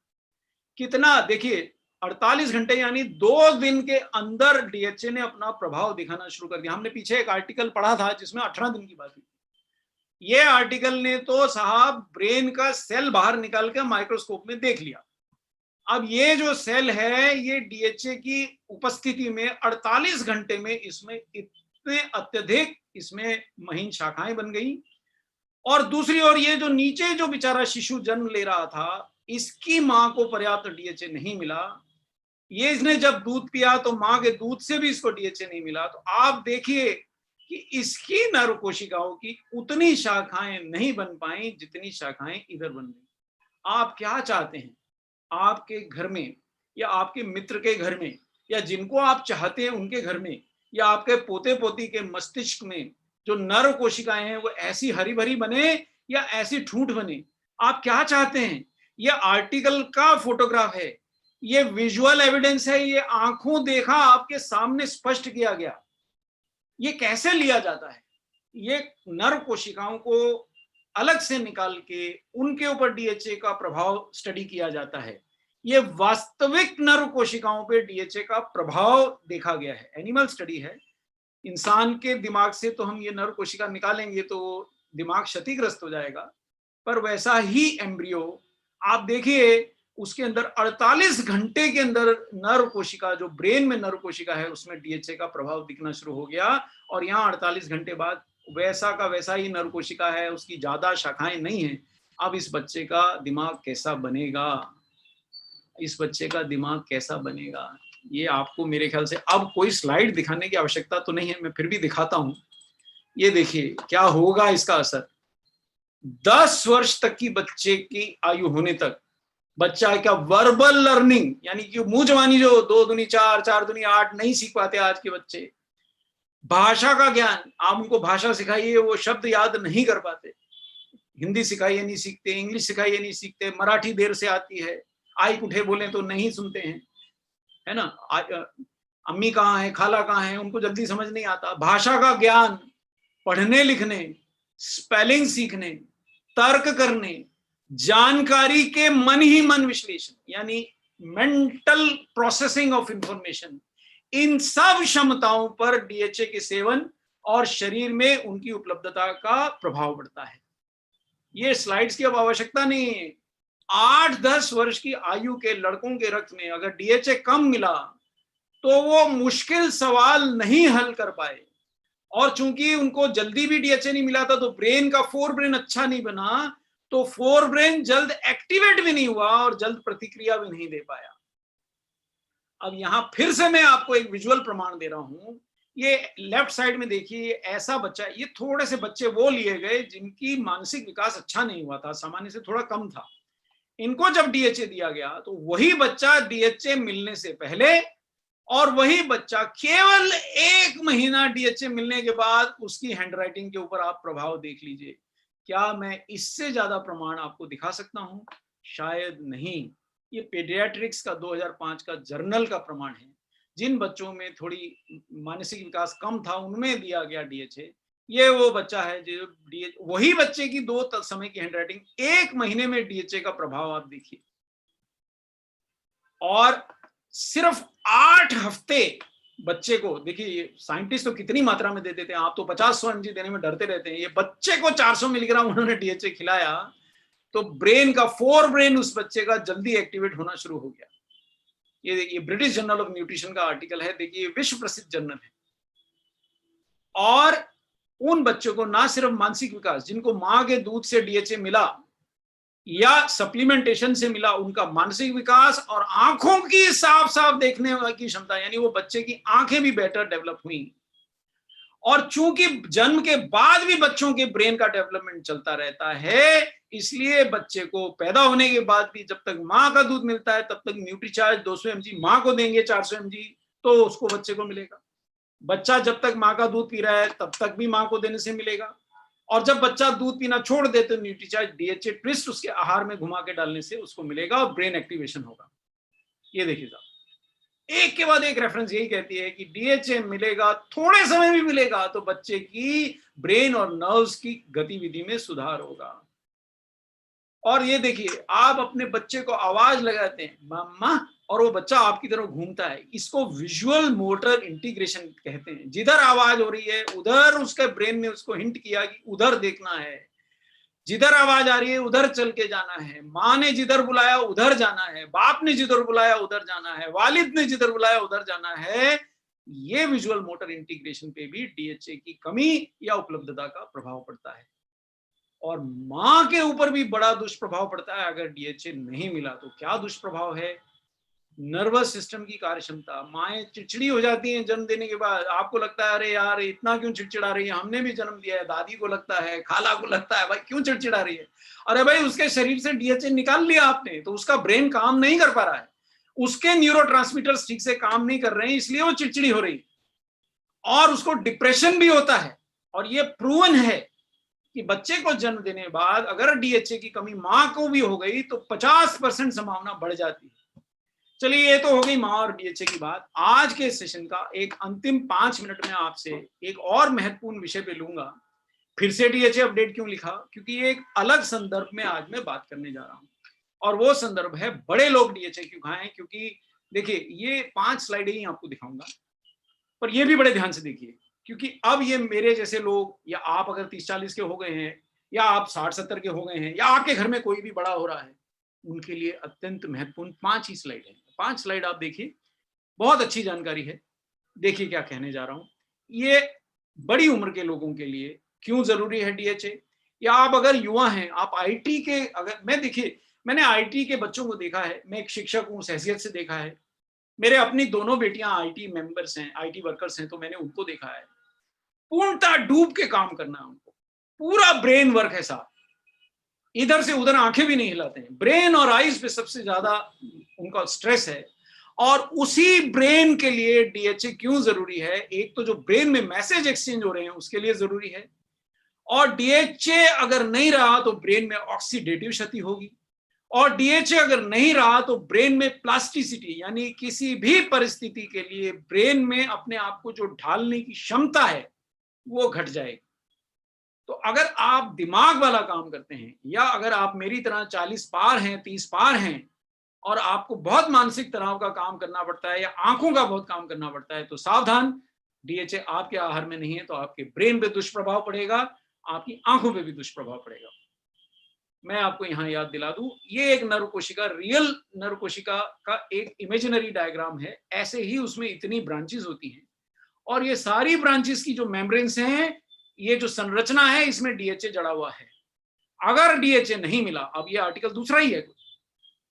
कितना देखिए, 48 घंटे यानी 2 दिन के अंदर डीएचए ने अपना प्रभाव दिखाना शुरू कर दिया। हमने पीछे एक आर्टिकल पढ़ा था जिसमें 18 दिन की बात हुई। ये आर्टिकल ने तो साहब ब्रेन का सेल बाहर निकाल के माइक्रोस्कोप में देख लिया। अब ये जो सेल है ये डीएचए की उपस्थिति में 48 घंटे में इसमें इतने अत्यधिक इसमें महीन शाखाएं बन गई, और दूसरी ओर ये जो नीचे जो बेचारा शिशु जन्म ले रहा था इसकी मां को पर्याप्त डीएचए नहीं मिला। ये इसने जब दूध पिया तो मां के दूध से भी इसको डीएचए नहीं मिला। तो आप देखिए कि कि इसकी नर्व कोशिकाओं की उतनी शाखाएं नहीं बन पाई जितनी शाखाएं इधर बन गई। आप क्या चाहते हैं आपके घर में, या आपके मित्र के घर में, या जिनको आप चाहते हैं उनके घर में, या आपके पोते पोती के मस्तिष्क में जो नर्व कोशिकाएं हैं वो ऐसी हरी भरी बने या ऐसी ठूंठ बने? आप क्या चाहते हैं? ये आर्टिकल का फोटोग्राफ है, ये विजुअल एविडेंस है, ये आंखों देखा आपके सामने स्पष्ट किया गया। ये कैसे लिया जाता है? ये नर्व कोशिकाओं को अलग से निकाल के उनके ऊपर डीएचए का प्रभाव स्टडी किया जाता है। ये वास्तविक नर्व कोशिकाओं पे डीएचए का प्रभाव देखा गया है, एनिमल स्टडी है। इंसान के दिमाग से तो हम ये नर्व कोशिका निकालेंगे तो दिमाग क्षतिग्रस्त हो जाएगा, पर वैसा ही एम्ब्रियो आप देखिए, उसके अंदर 48 घंटे के अंदर नर्व कोशिका, जो ब्रेन में नर्व कोशिका है, उसमें डीएचए का प्रभाव दिखना शुरू हो गया। और यहाँ 48 घंटे बाद वैसा का वैसा ही नर्व कोशिका है, उसकी ज्यादा शाखाएं नहीं है। अब इस बच्चे का दिमाग कैसा बनेगा? इस बच्चे का दिमाग कैसा बनेगा? ये आपको मेरे ख्याल से अब कोई स्लाइड दिखाने की आवश्यकता तो नहीं है, मैं फिर भी दिखाता हूं। ये देखिए क्या होगा इसका असर। 10 वर्ष तक की बच्चे की आयु होने तक बच्चा क्या वर्बल लर्निंग, यानी कि मुंह जवानी, जो 2 दूनी 4, 4 दूनी 8 नहीं सीख पाते आज के बच्चे, भाषा का ज्ञान, आप उनको भाषा सिखाइए वो शब्द याद नहीं कर पाते। हिंदी सिखाइए नहीं सीखते, इंग्लिश सिखाइए नहीं सीखते, मराठी देर से आती है, आई कुठे बोले तो नहीं सुनते हैं, है ना। अम्मी कहाँ है, खाला कहाँ है, उनको जल्दी समझ नहीं आता। भाषा का ज्ञान, पढ़ने लिखने, स्पेलिंग सीखने, तर्क करने, जानकारी के मन ही मन विश्लेषण, यानी मेंटल प्रोसेसिंग ऑफ इंफॉर्मेशन, इन सब क्षमताओं पर डीएचए के सेवन और शरीर में उनकी उपलब्धता का प्रभाव पड़ता है। ये स्लाइड्स की अब आवश्यकता नहीं है। 8-10 वर्ष की आयु के लड़कों के रक्त में अगर डीएचए कम मिला तो वो मुश्किल सवाल नहीं हल कर पाए, और चूंकि उनको जल्दी भी डीएचए नहीं मिला था तो ब्रेन का फोर ब्रेन अच्छा नहीं बना, तो फोर ब्रेन जल्द एक्टिवेट भी नहीं हुआ और जल्द प्रतिक्रिया भी नहीं दे पाया। अब यहां फिर से मैं आपको एक विजुअल प्रमाण दे रहा हूं। ये लेफ्ट साइड में देखिए, ऐसा बच्चा, ये थोड़े से बच्चे वो लिए गए जिनकी मानसिक विकास अच्छा नहीं हुआ था, सामान्य से थोड़ा कम था। इनको जब डीएचए दिया गया तो वही बच्चा डीएचए मिलने से पहले और वही बच्चा केवल 1 महीना डीएचए मिलने के बाद उसकी हैंडराइटिंग के ऊपर आप प्रभाव देख लीजिए। क्या मैं इससे ज्यादा प्रमाण आपको दिखा सकता हूं? शायद नहीं। ये पेडियाट्रिक्स का 2005 का जर्नल का प्रमाण है। जिन बच्चों में थोड़ी मानसिक विकास कम था उनमें दिया गया डीएचए। ये वो बच्चा है जो वही बच्चे की 2 समय की हैंडराइटिंग 1 महीने में डीएचए का प्रभाव आप देखिए। और सिर्फ 8 हफ्ते बच्चे को, देखिए साइंटिस्ट तो कितनी मात्रा में दे देते हैं, आप तो 50-100 mg देने में डरते रहते हैं। ये बच्चे को 400 मिलीग्राम उन्होंने डीएचए खिलाया तो ब्रेन का फोर ब्रेन उस बच्चे का जल्दी एक्टिवेट होना शुरू हो गया। ये देखिए ब्रिटिश जर्नल ऑफ न्यूट्रिशन का आर्टिकल है, देखिए विश्व प्रसिद्ध जर्नल है। और उन बच्चों को ना सिर्फ मानसिक विकास, जिनको मां के दूध से डीएचए मिला या सप्लीमेंटेशन से मिला, उनका मानसिक विकास और आंखों की साफ साफ देखने की क्षमता, यानी वो बच्चे की आंखें भी बेटर डेवलप हुई। और चूंकि जन्म के बाद भी बच्चों के ब्रेन का डेवलपमेंट चलता रहता है, इसलिए बच्चे को पैदा होने के बाद भी जब तक मां का दूध मिलता है तब तक न्यूट्रीचार्ज 200 mg मां को देंगे, 400 mg तो उसको बच्चे को मिलेगा। बच्चा जब तक मां का दूध पी रहा है तब तक भी मां को देने से मिलेगा, और जब बच्चा दूध पीना छोड़ दे तो न्यूट्रीचार्ज डीएचए ट्विस्ट उसके आहार में घुमा के डालने से उसको मिलेगा और ब्रेन एक्टिवेशन होगा। ये देखिए साहब, एक के बाद एक रेफरेंस यही कहती है कि डीएचए मिलेगा, थोड़े समय भी मिलेगा तो बच्चे की ब्रेन और नर्व्स की गतिविधि में सुधार होगा। और ये देखिए, आप अपने बच्चे को आवाज लगाते हैं मम्मा, और वो बच्चा आपकी तरफ घूमता है, इसको विजुअल मोटर इंटीग्रेशन कहते हैं। जिधर आवाज हो रही है उधर उसके ब्रेन ने उसको हिंट किया कि उधर देखना है, जिधर आवाज आ रही है उधर चल के जाना है, माँ ने जिधर बुलाया उधर जाना है, बाप ने जिधर बुलाया उधर जाना है, वालिद ने जिधर बुलाया उधर जाना है। ये विजुअल मोटर इंटीग्रेशन पे भी डीएचए की कमी या उपलब्धता का प्रभाव पड़ता है। और माँ के ऊपर भी बड़ा दुष्प्रभाव पड़ता है अगर डीएचए नहीं मिला तो। क्या दुष्प्रभाव है? नर्वस सिस्टम की कार्यक्षमता, माएँ चिड़चिड़ी हो जाती हैं जन्म देने के बाद। आपको लगता है अरे यार इतना क्यों चिड़चिड़ा रही है, हमने भी जन्म दिया है, दादी को लगता है, खाला को लगता है, भाई क्यों चिड़चिड़ा रही है? अरे भाई उसके शरीर से डीएचए निकाल लिया आपने, तो उसका ब्रेन काम नहीं कर पा रहा है, उसके न्यूरोट्रांसमीटर्स ठीक से काम नहीं कर रहे हैं, इसलिए वो चिड़चिड़ी हो रही है और उसको डिप्रेशन भी होता है। और ये प्रूवन है कि बच्चे को जन्म देने के बाद अगर डीएचए की कमी मां को भी हो गई तो 50% संभावना बढ़ जाती है। चलिए ये तो हो गई मां और डीएचए की बात। आज के सेशन का एक अंतिम 5 मिनट में आपसे एक और महत्वपूर्ण विषय पे लूंगा। फिर से डीएचए अपडेट क्यों लिखा? क्योंकि ये एक अलग संदर्भ में आज मैं बात करने जा रहा हूं और वो संदर्भ है बड़े लोग डीएचए क्यों खाएं। क्योंकि देखिए ये 5 स्लाइडें ही आपको दिखाऊंगा, पर ये भी बड़े ध्यान से देखिए, क्योंकि अब ये मेरे जैसे लोग या आप अगर 30-40 के हो गए हैं या आप 60-70 के हो गए हैं या आपके घर में कोई भी बड़ा हो रहा है, उनके लिए अत्यंत महत्वपूर्ण 5 ही स्लाइड है। 5 स्लाइड आप देखिए, बहुत अच्छी जानकारी है। देखिए क्या कहने जा रहा हूं। ये बड़ी उम्र के लोगों के लिए क्यों जरूरी है डीएचए, या आप अगर युवा हैं, आप आईटी के, अगर मैं देखिए मैंने आईटी के बच्चों को देखा है, मैं एक शिक्षक हूं, उस हैसियत से देखा है। मेरे अपनी दोनों बेटियां आईटी मेंबर्स हैं, आईटी वर्कर्स हैं, तो मैंने उनको देखा है पूर्णतः डूब के काम करना है उनको, पूरा ब्रेन वर्क है साहब, इधर से उधर आंखें भी नहीं हिलाते हैं। ब्रेन और आईज पे सबसे ज्यादा उनका स्ट्रेस है और उसी ब्रेन के लिए डीएचए क्यों जरूरी है? एक तो जो ब्रेन में मैसेज एक्सचेंज हो रहे हैं उसके लिए जरूरी है, और डीएचए अगर नहीं रहा तो ब्रेन में ऑक्सीडेटिव क्षति होगी, और डीएचए अगर नहीं रहा तो ब्रेन में प्लास्टिसिटी, यानी किसी भी परिस्थिति के लिए ब्रेन में अपने आप को जो ढालने की क्षमता है वो घट जाएगी। तो अगर आप दिमाग वाला काम करते हैं या अगर आप मेरी तरह 40 पार हैं, 30 पार हैं और आपको बहुत मानसिक तनाव का काम करना पड़ता है या आंखों का बहुत काम करना पड़ता है, तो सावधान, डीएचए आपके आहार में नहीं है तो आपके ब्रेन पे दुष्प्रभाव पड़ेगा, आपकी आंखों पे भी दुष्प्रभाव पड़ेगा। मैं आपको यहां याद दिला दूं, ये एक नर्व कोशिका, रियल नर्व कोशिका का एक इमेजिनरी डायग्राम है। ऐसे ही उसमें इतनी ब्रांचेस होती हैं और ये सारी ब्रांचेस की जो मेम्ब्रेन्स हैं, ये जो संरचना है, इसमें डीएचए जड़ा हुआ है। अगर डीएचए नहीं मिला, अब ये आर्टिकल दूसरा ही है,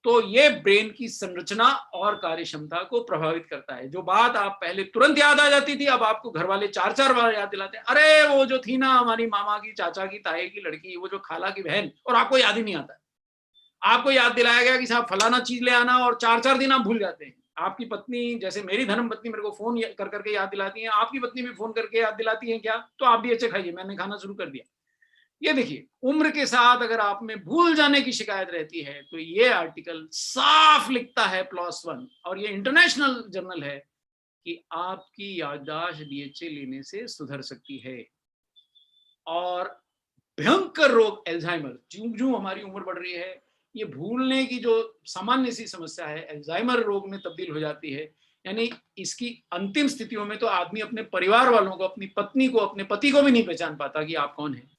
तो ये ब्रेन की संरचना और कार्यक्षमता को प्रभावित करता है। जो बात आप पहले तुरंत याद आ जाती थी, अब आपको घर वाले 4-4 बार याद दिलाते हैं, अरे वो जो थी ना हमारी मामा की, चाचा की, ताए की लड़की, वो जो खाला की बहन, और आपको याद ही नहीं आता। आपको याद दिलाया गया कि साहब फलाना चीज ले आना, और 4-4 दिन आप भूल जाते हैं। आपकी पत्नी, जैसे मेरी धर्म पत्नी मेरे को फोन कर करके याद दिलाती है, आपकी पत्नी भी फोन करके याद दिलाती है क्या? तो आप डीएचए खाइए, मैंने खाना शुरू कर दिया। ये देखिए, उम्र के साथ अगर आप में भूल जाने की शिकायत रहती है तो ये आर्टिकल साफ लिखता है PLOS ONE, और ये इंटरनेशनल जर्नल है, कि आपकी याददाश्त डीएचए लेने से सुधर सकती है। और भयंकर रोग एल्जाइमर, ज्यों हमारी उम्र बढ़ रही है, ये भूलने की जो सामान्य सी समस्या है एल्जाइमर रोग में तब्दील हो जाती है। यानी इसकी अंतिम स्थितियों में तो आदमी अपने परिवार वालों को, अपनी पत्नी को, अपने पति को भी नहीं पहचान पाता कि आप कौन है।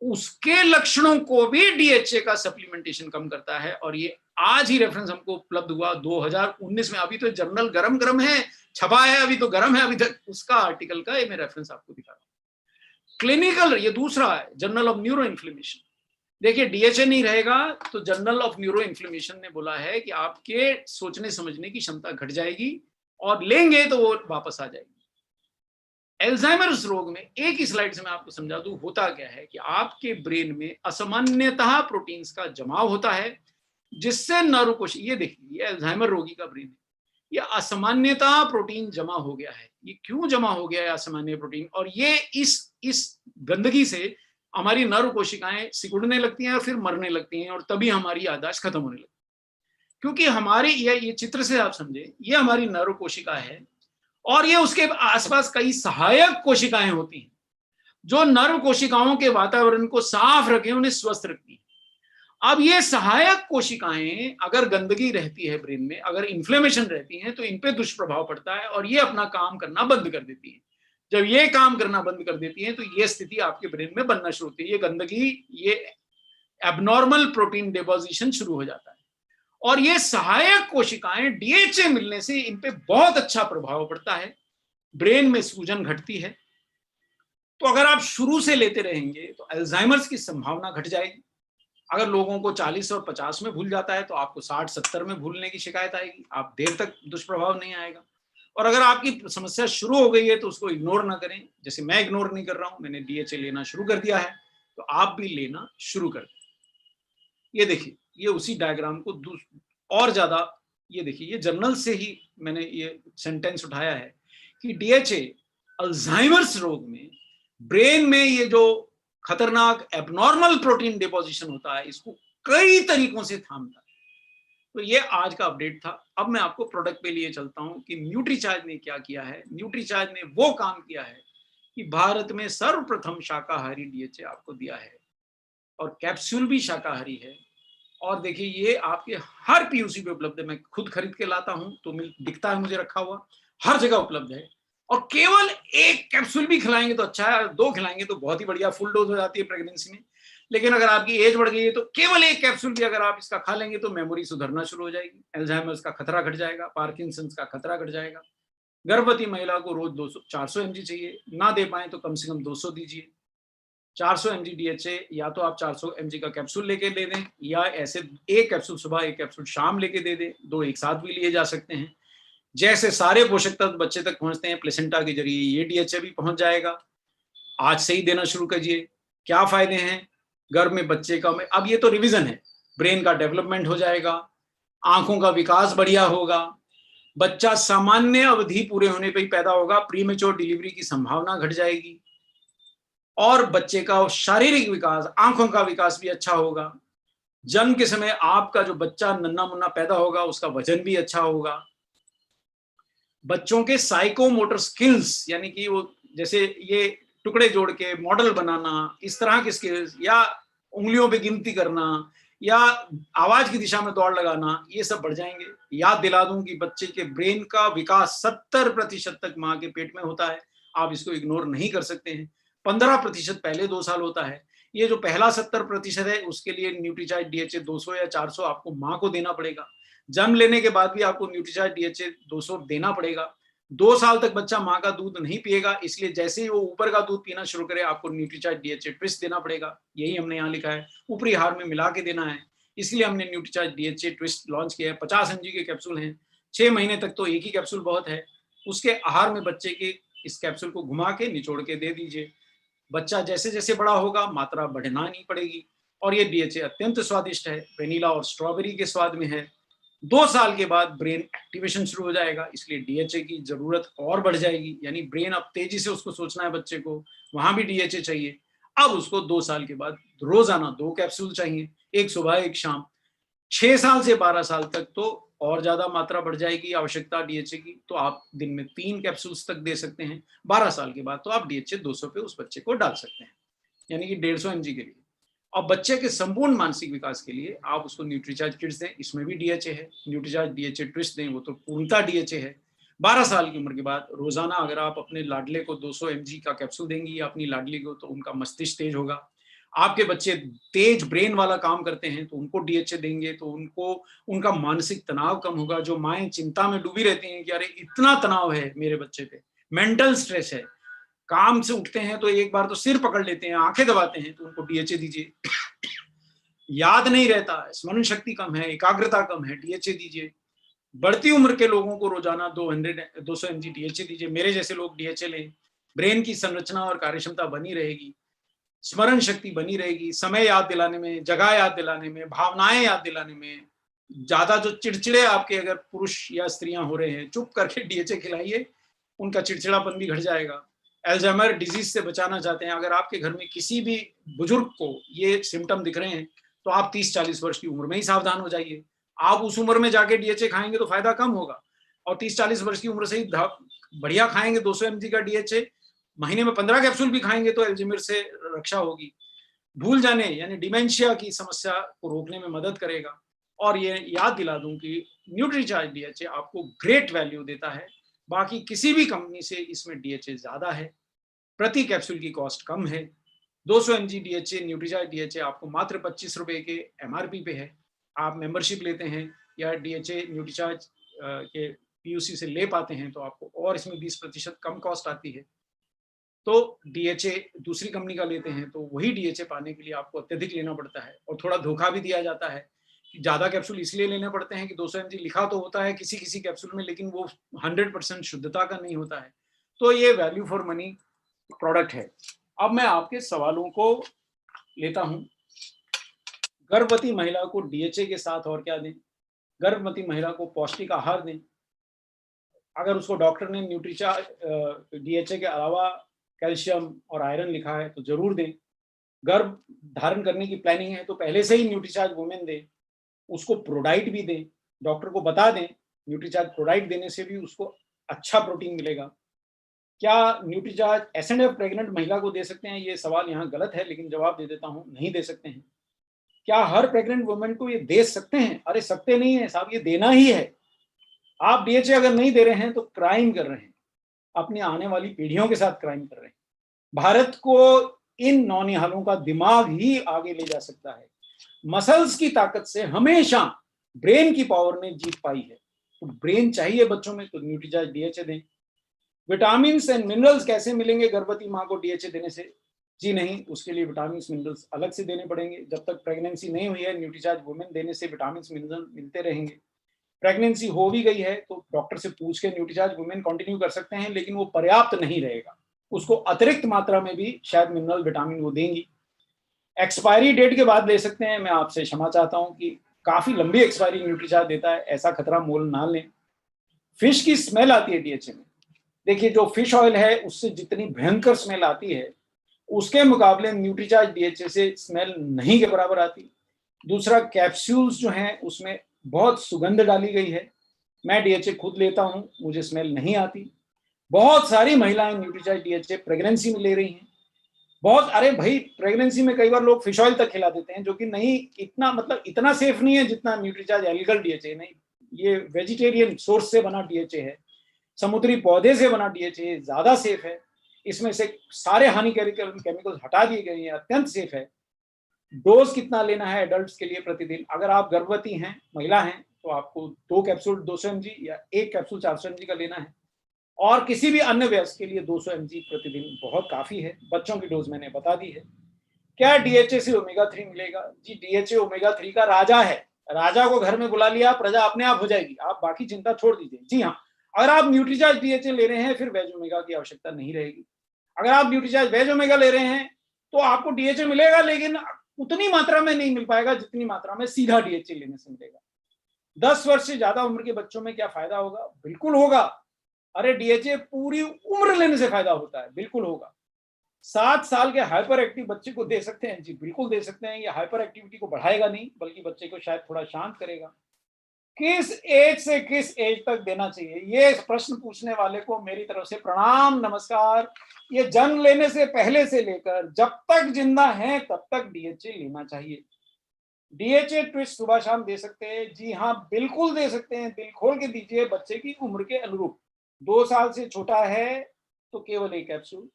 उसके लक्षणों को भी डीएचए का सप्लीमेंटेशन कम करता है, और ये आज ही रेफरेंस हमको उपलब्ध हुआ 2019 में। अभी तो जर्नल गरम गरम है, छपा है, अभी तो गरम है अभी तक, उसका आर्टिकल का ये मैं रेफरेंस आपको दिखा रहा हूं। क्लिनिकल, ये दूसरा है, जर्नल ऑफ न्यूरो इन्फ्लेमेशन। देखिए डीएचए नहीं रहेगा तो जर्नल ऑफ न्यूरो इन्फ्लेमेशन ने बोला है कि आपके सोचने समझने की क्षमता घट जाएगी, और लेंगे तो वो वापस आ जाएगी। एल्जाइमर्स रोग में एक ही स्लाइड से मैं आपको समझा दूं होता क्या है, कि आपके ब्रेन में असामान्यतः प्रोटीन्स का जमाव होता है, जिससे नर्व कोश, ये देखिए ये एल्जाइमर रोगी का ब्रेन है, ये असामान्यतः प्रोटीन जमा हो गया है। ये क्यों जमा हो गया है असामान्य प्रोटीन? और ये इस गंदगी से हमारी नर्व कोशिकाएं सिकुड़ने लगती हैं और फिर मरने लगती हैं, और तभी हमारी याददाश्त खत्म होने लगती है। क्योंकि हमारी ये चित्र से आप समझे, ये हमारी नर्व कोशिका है और ये उसके आसपास कई सहायक कोशिकाएं होती हैं जो नर्व कोशिकाओं के वातावरण को साफ रखें, उन्हें स्वस्थ रखती हैं। अब ये सहायक कोशिकाएं अगर गंदगी रहती है ब्रेन में, अगर इन्फ्लेमेशन रहती है, तो इन पे दुष्प्रभाव पड़ता है और ये अपना काम करना बंद कर देती है। जब ये काम करना बंद कर देती है तो ये स्थिति आपके ब्रेन में बनना शुरू होती है, ये गंदगी, ये एबनॉर्मल प्रोटीन डिपोजिशन शुरू हो जाता है। और ये सहायक कोशिकाएं डीएचए मिलने से इन पे बहुत अच्छा प्रभाव पड़ता है, ब्रेन में सूजन घटती है। तो अगर आप शुरू से लेते रहेंगे तो अल्जाइमर्स की संभावना घट जाएगी। अगर लोगों को 40 और 50 में भूल जाता है तो आपको 60-70 में भूलने की शिकायत आएगी, आप देर तक दुष्प्रभाव नहीं आएगा। और अगर आपकी समस्या शुरू हो गई है तो उसको इग्नोर ना करें, जैसे मैं इग्नोर नहीं कर रहा हूँ, मैंने डीएचए लेना शुरू कर दिया है, तो आप भी लेना शुरू कर दें। ये देखिए, ये उसी डायग्राम को और ज़्यादा, ये देखिए, ये जर्नल से ही मैंने ये सेंटेंस उठाया है कि डीएचए अल्जाइमर्स रोग में ब्रेन में ये जो खतरनाक एबनॉर्मल प्रोटीन डिपोजिशन होता है, इसको कई तरीकों से थामता है। तो ये आज का अपडेट था। अब मैं आपको प्रोडक्ट पे लिए चलता हूं कि न्यूट्रीचार्ज ने क्या किया है। न्यूट्रीचार्ज ने वो काम किया है कि भारत में सर्वप्रथम शाकाहारी डीएचए आपको दिया है, और कैप्सूल भी शाकाहारी है। और देखिए, ये आपके हर पीयूसी पे उपलब्ध है। मैं खुद खरीद के लाता हूं तो दिखता है मुझे रखा हुआ, हर जगह उपलब्ध है। और केवल एक कैप्सूल भी खिलाएंगे तो अच्छा है, 2 खिलाएंगे तो बहुत ही बढ़िया, फुल डोज हो जाती है प्रेगनेंसी में। लेकिन अगर आपकी एज बढ़ गई है तो केवल एक कैप्सूल भी अगर आप इसका खा लेंगे तो मेमोरी सुधरना शुरू हो जाएगी, अल्जाइमर्स का खतरा घट जाएगा, पार्किंसंस का खतरा घट जाएगा। गर्भवती महिला को रोज 200 400 एमजी चाहिए, ना दे पाए तो कम से कम 200 दीजिए। 400 एमजी डीएचए या तो आप 400 एमजी का कैप्सूल लेके दे दें, या ऐसे एक कैप्सूल सुबह एक कैप्सूल शाम लेके दे दें, 2 एक साथ भी लिए जा सकते हैं। जैसे सारे पोषक तत्व बच्चे तक पहुंचते हैं प्लेसेंटा के जरिए, ये डीएचए भी पहुंच जाएगा। आज से ही देना शुरू कीजिए। क्या फायदे हैं? गर्भ में बच्चे का, अब ये तो रिवीजन है, ब्रेन का डेवलपमेंट हो जाएगा, आंखों का विकास बढ़िया होगा, बच्चा सामान्य अवधि पूरे होने पर ही पैदा होगा, प्रीमेच्योर डिलीवरी की संभावना घट जाएगी, और बच्चे का शारीरिक विकास, आंखों का विकास भी अच्छा होगा। जन्म के समय आपका जो बच्चा नन्ना मुन्ना पैदा होगा उसका वजन भी अच्छा होगा। बच्चों के साइकोमोटर स्किल्स, यानी कि वो जैसे ये टुकड़े जोड़ के मॉडल बनाना, इस तरह के स्किल्स, या उंगलियों पे गिनती करना, या आवाज की दिशा में दौड़ लगाना, ये सब बढ़ जाएंगे। याद दिला दूं कि बच्चे के ब्रेन का विकास 70% तक माँ के पेट में होता है, आप इसको इग्नोर नहीं कर सकते हैं। 15% पहले 2 साल होता है। ये जो पहला 70% है उसके लिए न्यूट्रीचार्ज डीएचए 200 या 400 आपको माँ को देना पड़ेगा। जन्म लेने के बाद भी आपको न्यूट्रीचार्ज डीएचए 200 देना पड़ेगा। 2 साल तक बच्चा माँ का दूध नहीं पिएगा, इसलिए जैसे ही वो ऊपर का दूध पीना शुरू करे आपको न्यूट्रीचार्ज डीएचए ट्विस्ट देना पड़ेगा। यही हमने यहाँ लिखा है, ऊपरी आहार में मिला के देना है, इसलिए हमने न्यूट्रीचार्ज डीएचए ट्विस्ट लॉन्च किया है। 50 एमजी के कैप्सूल हैं, 6 महीने तक तो एक ही कैप्सूल बहुत है। उसके आहार में बच्चे के इस कैप्सूल को घुमा के निचोड़ के दे दीजिए। बच्चा जैसे जैसे बड़ा होगा मात्रा बढ़ना नहीं पड़ेगी। और ये डीएचए अत्यंत स्वादिष्ट है, वेनिला और स्ट्रॉबेरी के स्वाद में है। 2 साल के बाद ब्रेन एक्टिवेशन शुरू हो जाएगा, इसलिए डीएचए की जरूरत और बढ़ जाएगी, यानी ब्रेन अब तेजी से उसको सोचना है बच्चे को, वहां भी डीएचए चाहिए। अब उसको 2 साल के बाद रोजाना 2 कैप्सूल चाहिए, एक सुबह एक शाम। 6 साल से 12 साल तक तो और ज्यादा मात्रा बढ़ जाएगी आवश्यकता डीएचए की, तो आप दिन में 3 कैप्सूल्स तक दे सकते हैं। 12 साल के बाद तो आप डीएचए 200 पे उस बच्चे को डाल सकते हैं, यानी कि 150 एमजी के लिए। और बच्चे के संपूर्ण मानसिक विकास के लिए आप उसको न्यूट्रीचार्ज किड्स दें, इसमें भी डीएचए है। न्यूट्रीचार्ज डीएचए ट्विस्ट दें, वो तो पूर्णतः डीएचए है। 12 साल की उम्र के बाद रोजाना अगर आप अपने लाडले को 200 एमजी का कैप्सूल देंगी या अपनी लाडली को, तो उनका मस्तिष्क तेज होगा। आपके बच्चे तेज ब्रेन वाला काम करते हैं तो उनको डीएचए देंगे तो उनको उनका मानसिक तनाव कम होगा। जो माएं चिंता में डूबी रहती हैं कि अरे इतना तनाव है मेरे बच्चे पे, मेंटल स्ट्रेस है, काम से उठते हैं तो एक बार तो सिर पकड़ लेते हैं, आंखें दबाते हैं, तो उनको डीएचए दीजिए। याद नहीं रहता, स्मरण शक्ति कम है, एकाग्रता कम है, डीएचए दीजिए। बढ़ती उम्र के लोगों को रोजाना 200 एमजी डीएचए दीजिए। मेरे जैसे लोग डीएचए लें, ब्रेन की संरचना और कार्यक्षमता बनी रहेगी, स्मरण शक्ति बनी रहेगी, समय याद दिलाने में, जगह याद दिलाने में, भावनाएं याद दिलाने में। ज्यादा जो चिड़चिड़े आपके अगर पुरुष या स्त्रियां हो रहे हैं, चुप करके डीएचए खिलाइए, उनका चिड़चिड़ापन भी घट जाएगा। एल्जाइमर डिजीज से बचाना चाहते हैं, अगर आपके घर में किसी भी बुजुर्ग को ये सिम्टम दिख रहे हैं तो आप 30-40 वर्ष की उम्र में ही सावधान हो जाइए। आप उस उम्र में जाके डीएचए खाएंगे तो फायदा कम होगा, और 30-40 वर्ष की उम्र से ही बढ़िया खाएंगे 200 एमजी का डीएचए, महीने में 15 कैप्सूल भी खाएंगे तो अल्जाइमर से रक्षा होगी। भूल जाने यानी डिमेंशिया की समस्या को रोकने में मदद करेगा। और ये याद दिला दूं कि न्यूट्रीचार्ज डीएचए आपको ग्रेट वैल्यू देता है, बाकी किसी भी कंपनी से इसमें डीएचए ज्यादा है, प्रति कैप्सूल की कॉस्ट कम है। 200 एमजी डीएचए न्यूट्रीचार्ज डीएचए आपको मात्र 25 रुपए के एमआरपी पे है। आप मेंबरशिप लेते हैं या डीएचए न्यूट्रीचार्ज के पीयूसी से ले पाते हैं तो आपको और इसमें 20% कम कॉस्ट आती है। तो डीएचए दूसरी कंपनी का लेते हैं, तो वही डीएचए पाने के लिए आपको अत्यधिक लेना पड़ता है और थोड़ा धोखा भी दिया जाता है कि ज़्यादा कैप्सूल इसलिए लेने पड़ते हैं कि 200 mg लिखा तो होता है किसी किसी कैप्सूल में, लेकिन वो 100% शुद्धता का नहीं होता है। तो ये वैल्यू फॉर मनी प्रोडक्ट है। अब मैं आपके सवालों को लेता हूं। गर्भवती महिला को डीएचए के साथ और क्या दें? गर्भवती महिला को पौष्टिक आहार दें। अगर उसको डॉक्टर ने न्यूट्रीचार्ज डीएचए के अलावा कैल्शियम और आयरन लिखा है तो जरूर दें। गर्भ धारण करने की प्लानिंग है तो पहले से ही न्यूट्रीचार्ज वुमेन दें। उसको प्रोडाइट भी दें, डॉक्टर को बता दें न्यूट्रीचार्ज प्रोडाइट देने से भी उसको अच्छा प्रोटीन मिलेगा। क्या न्यूट्रीचार्ज एस&एफ प्रेग्नेंट महिला को दे सकते हैं? ये सवाल यहाँ गलत है, लेकिन जवाब दे देता हूँ, नहीं दे सकते हैं। क्या हर प्रेग्नेंट वुमेन को ये दे सकते हैं? अरे सकते नहीं है साहब, ये देना ही है। आप डीएचए अगर नहीं दे रहे हैं तो क्राइम कर रहे हैं, अपनी आने वाली पीढ़ियों के साथ क्राइम कर रहे हैं। भारत को इन नौनिहालों का दिमाग ही आगे ले जा सकता है। मसल्स की ताकत से हमेशा ब्रेन की पावर ने जीत पाई है। तो ब्रेन चाहिए बच्चों में तो न्यूट्रीचार्ज डीएचए दें। विटामिन एंड मिनरल्स कैसे मिलेंगे गर्भवती माँ को डीएचए देने से? जी नहीं, उसके लिए विटामिन मिनरल्स अलग से देने पड़ेंगे। जब तक प्रेगनेंसी नहीं हुई है न्यूट्रीचार्ज वुमेन देने से विटामिन मिनरल मिलते रहेंगे। प्रेगनेंसी हो भी गई है तो डॉक्टर से पूछ के न्यूट्रीचार्ज वुमेन कंटिन्यू कर सकते हैं, लेकिन वो पर्याप्त नहीं रहेगा। उसको अतिरिक्त मात्रा में भी शायद मिनरल विटामिन वो देंगी। एक्सपायरी डेट के बाद ले सकते हैं। मैं आपसे क्षमा चाहता हूं कि काफी लंबी एक्सपायरी न्यूट्रीचार्ज देता है, ऐसा खतरा मोल ना लें। फिश की स्मेल आती है डीएचए में। देखिए जो फिश ऑयल है उससे जितनी भयंकर स्मेल आती है उसके मुकाबले न्यूट्रीचार्ज डीएचए से स्मेल नहीं के बराबर आती। दूसरा, कैप्सूल्स जो हैं उसमें बहुत सुगंध डाली गई है। मैं डीएचए खुद लेता हूं, मुझे स्मेल नहीं आती। बहुत सारी महिलाएं न्यूट्रीचार्ज डीएचए प्रेगनेंसी में ले रही हैं। बहुत, अरे भाई प्रेगनेंसी में कई बार लोग फिश ऑयल तक खिला देते हैं, जो कि नहीं, इतना मतलब इतना सेफ नहीं है जितना न्यूट्रीचार्ज एल्गल डीएचए। नहीं, ये वेजिटेरियन सोर्स से बना डीएचए है, समुद्री पौधे से बना डीएचए, ज्यादा सेफ है। इसमें से सारे हानिकारक केमिकल्स हटा दिए गए हैं, अत्यंत सेफ है। डोज कितना लेना है एडल्ट्स के लिए प्रतिदिन? अगर आप गर्भवती हैं, महिला हैं, तो आपको 2 कैप्सूल 200 mg या 1 कैप्सूल 400 mg का लेना है। और किसी भी अन्य वयस्क के लिए 200 mg प्रतिदिन बहुत काफी है। बच्चों की डोज मैंने बता दी है। क्या डीएचए से ओमेगा 3 मिलेगा? जी, डीएचए ओमेगा 3 का राजा है। राजा को घर में बुला लिया, प्रजा अपने आप हो जाएगी, आप बाकी चिंता छोड़ दीजिए। जी हाँ, अगर आप न्यूट्रीचार्ज डीएचए ले रहे हैं फिर वेज ओमेगा की आवश्यकता नहीं रहेगी। अगर आप न्यूट्रीचार्ज वेज ओमेगा ले रहे हैं तो आपको डीएचए मिलेगा, लेकिन उतनी मात्रा में नहीं मिल पाएगा जितनी मात्रा में सीधा डीएचए लेने से मिलेगा। 10 वर्ष से ज्यादा उम्र के बच्चों में क्या फायदा होगा? बिल्कुल होगा। अरे डीएचए पूरी उम्र लेने से फायदा होता है, बिल्कुल होगा। 7 साल के हाइपर एक्टिव बच्चे को दे सकते हैं? जी बिल्कुल दे सकते हैं। ये हाइपर एक्टिविटी को बढ़ाएगा नहीं, बल्कि बच्चे को शायद थोड़ा शांत करेगा। किस एज से किस एज तक देना चाहिए, ये प्रश्न पूछने वाले को मेरी तरफ से प्रणाम, नमस्कार। ये जन्म लेने से पहले से लेकर जब तक जिंदा है तब तक डीएचए लेना चाहिए। डीएचए ट्विस्ट सुबह शाम दे सकते हैं? जी हाँ, बिल्कुल दे सकते हैं। दिल खोल के दीजिए, बच्चे की उम्र के अनुरूप। 2 साल से छोटा है तो केवल 1 कैप्सूल,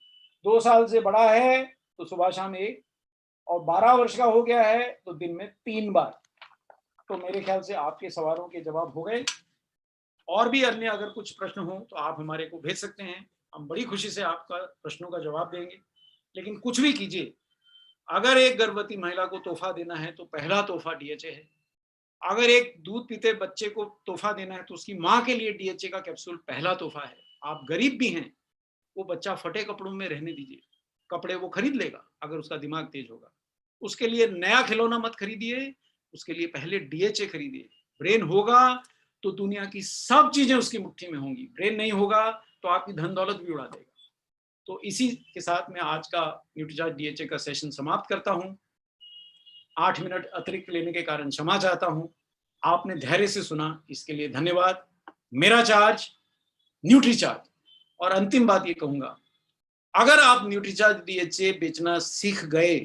2 साल से बड़ा है तो सुबह शाम 1, और 12 वर्ष का हो गया है तो दिन में 3 बार। तो मेरे ख्याल से आपके सवालों के जवाब हो गए। और भी अन्य अगर कुछ प्रश्न हो तो आप हमारे को भेज सकते हैं, हम बड़ी खुशी से आपका प्रश्नों का जवाब देंगे। लेकिन कुछ भी कीजिए, अगर एक गर्भवती महिला को तोहफा देना है तो पहला तोहफा डीएचए है। अगर एक दूध पीते बच्चे को तोहफा देना है तो उसकी माँ के लिए डीएचए का कैप्सूल पहला तोहफा है। आप गरीब भी हैं, वो बच्चा फटे कपड़ों में रहने दीजिए, कपड़े वो खरीद लेगा अगर उसका दिमाग तेज होगा। उसके लिए नया खिलौना मत खरीदिए, उसके लिए पहले डीएचए खरीदिए। ब्रेन होगा तो दुनिया की सब चीजें उसकी मुट्ठी में होंगी, ब्रेन नहीं होगा तो आपकी धन दौलत भी उड़ा देगा। तो इसी के साथ मैं आज का न्यूट्रीचार्ज डीएचए का सेशन समाप्त करता हूं। 8 मिनट अतिरिक्त लेने के कारण क्षमा चाहता हूं। आपने धैर्य से सुना, इसके लिए धन्यवाद। मेरा चार्ज न्यूट्रीचार्ज। और अंतिम बात ये कहूंगा, अगर आप न्यूट्रीचार्ज डीएचए बेचना सीख गए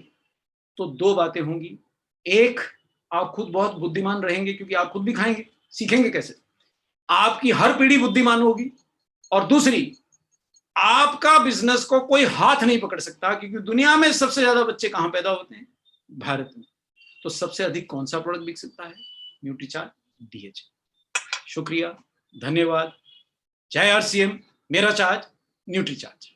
तो 2 बातें होंगी। एक, आप खुद बहुत बुद्धिमान रहेंगे क्योंकि आप खुद भी खाएंगे। सीखेंगे कैसे? आपकी हर पीढ़ी बुद्धिमान होगी। और दूसरी, आपका बिजनेस को कोई हाथ नहीं पकड़ सकता, क्योंकि दुनिया में सबसे ज्यादा बच्चे कहां पैदा होते हैं? भारत में। तो सबसे अधिक कौन सा प्रोडक्ट बिक सकता है? Nutricharge DHA. शुक्रिया, धन्यवाद। जय आरसीएम। मेरा चार्ज न्यूट्रीचार्ज।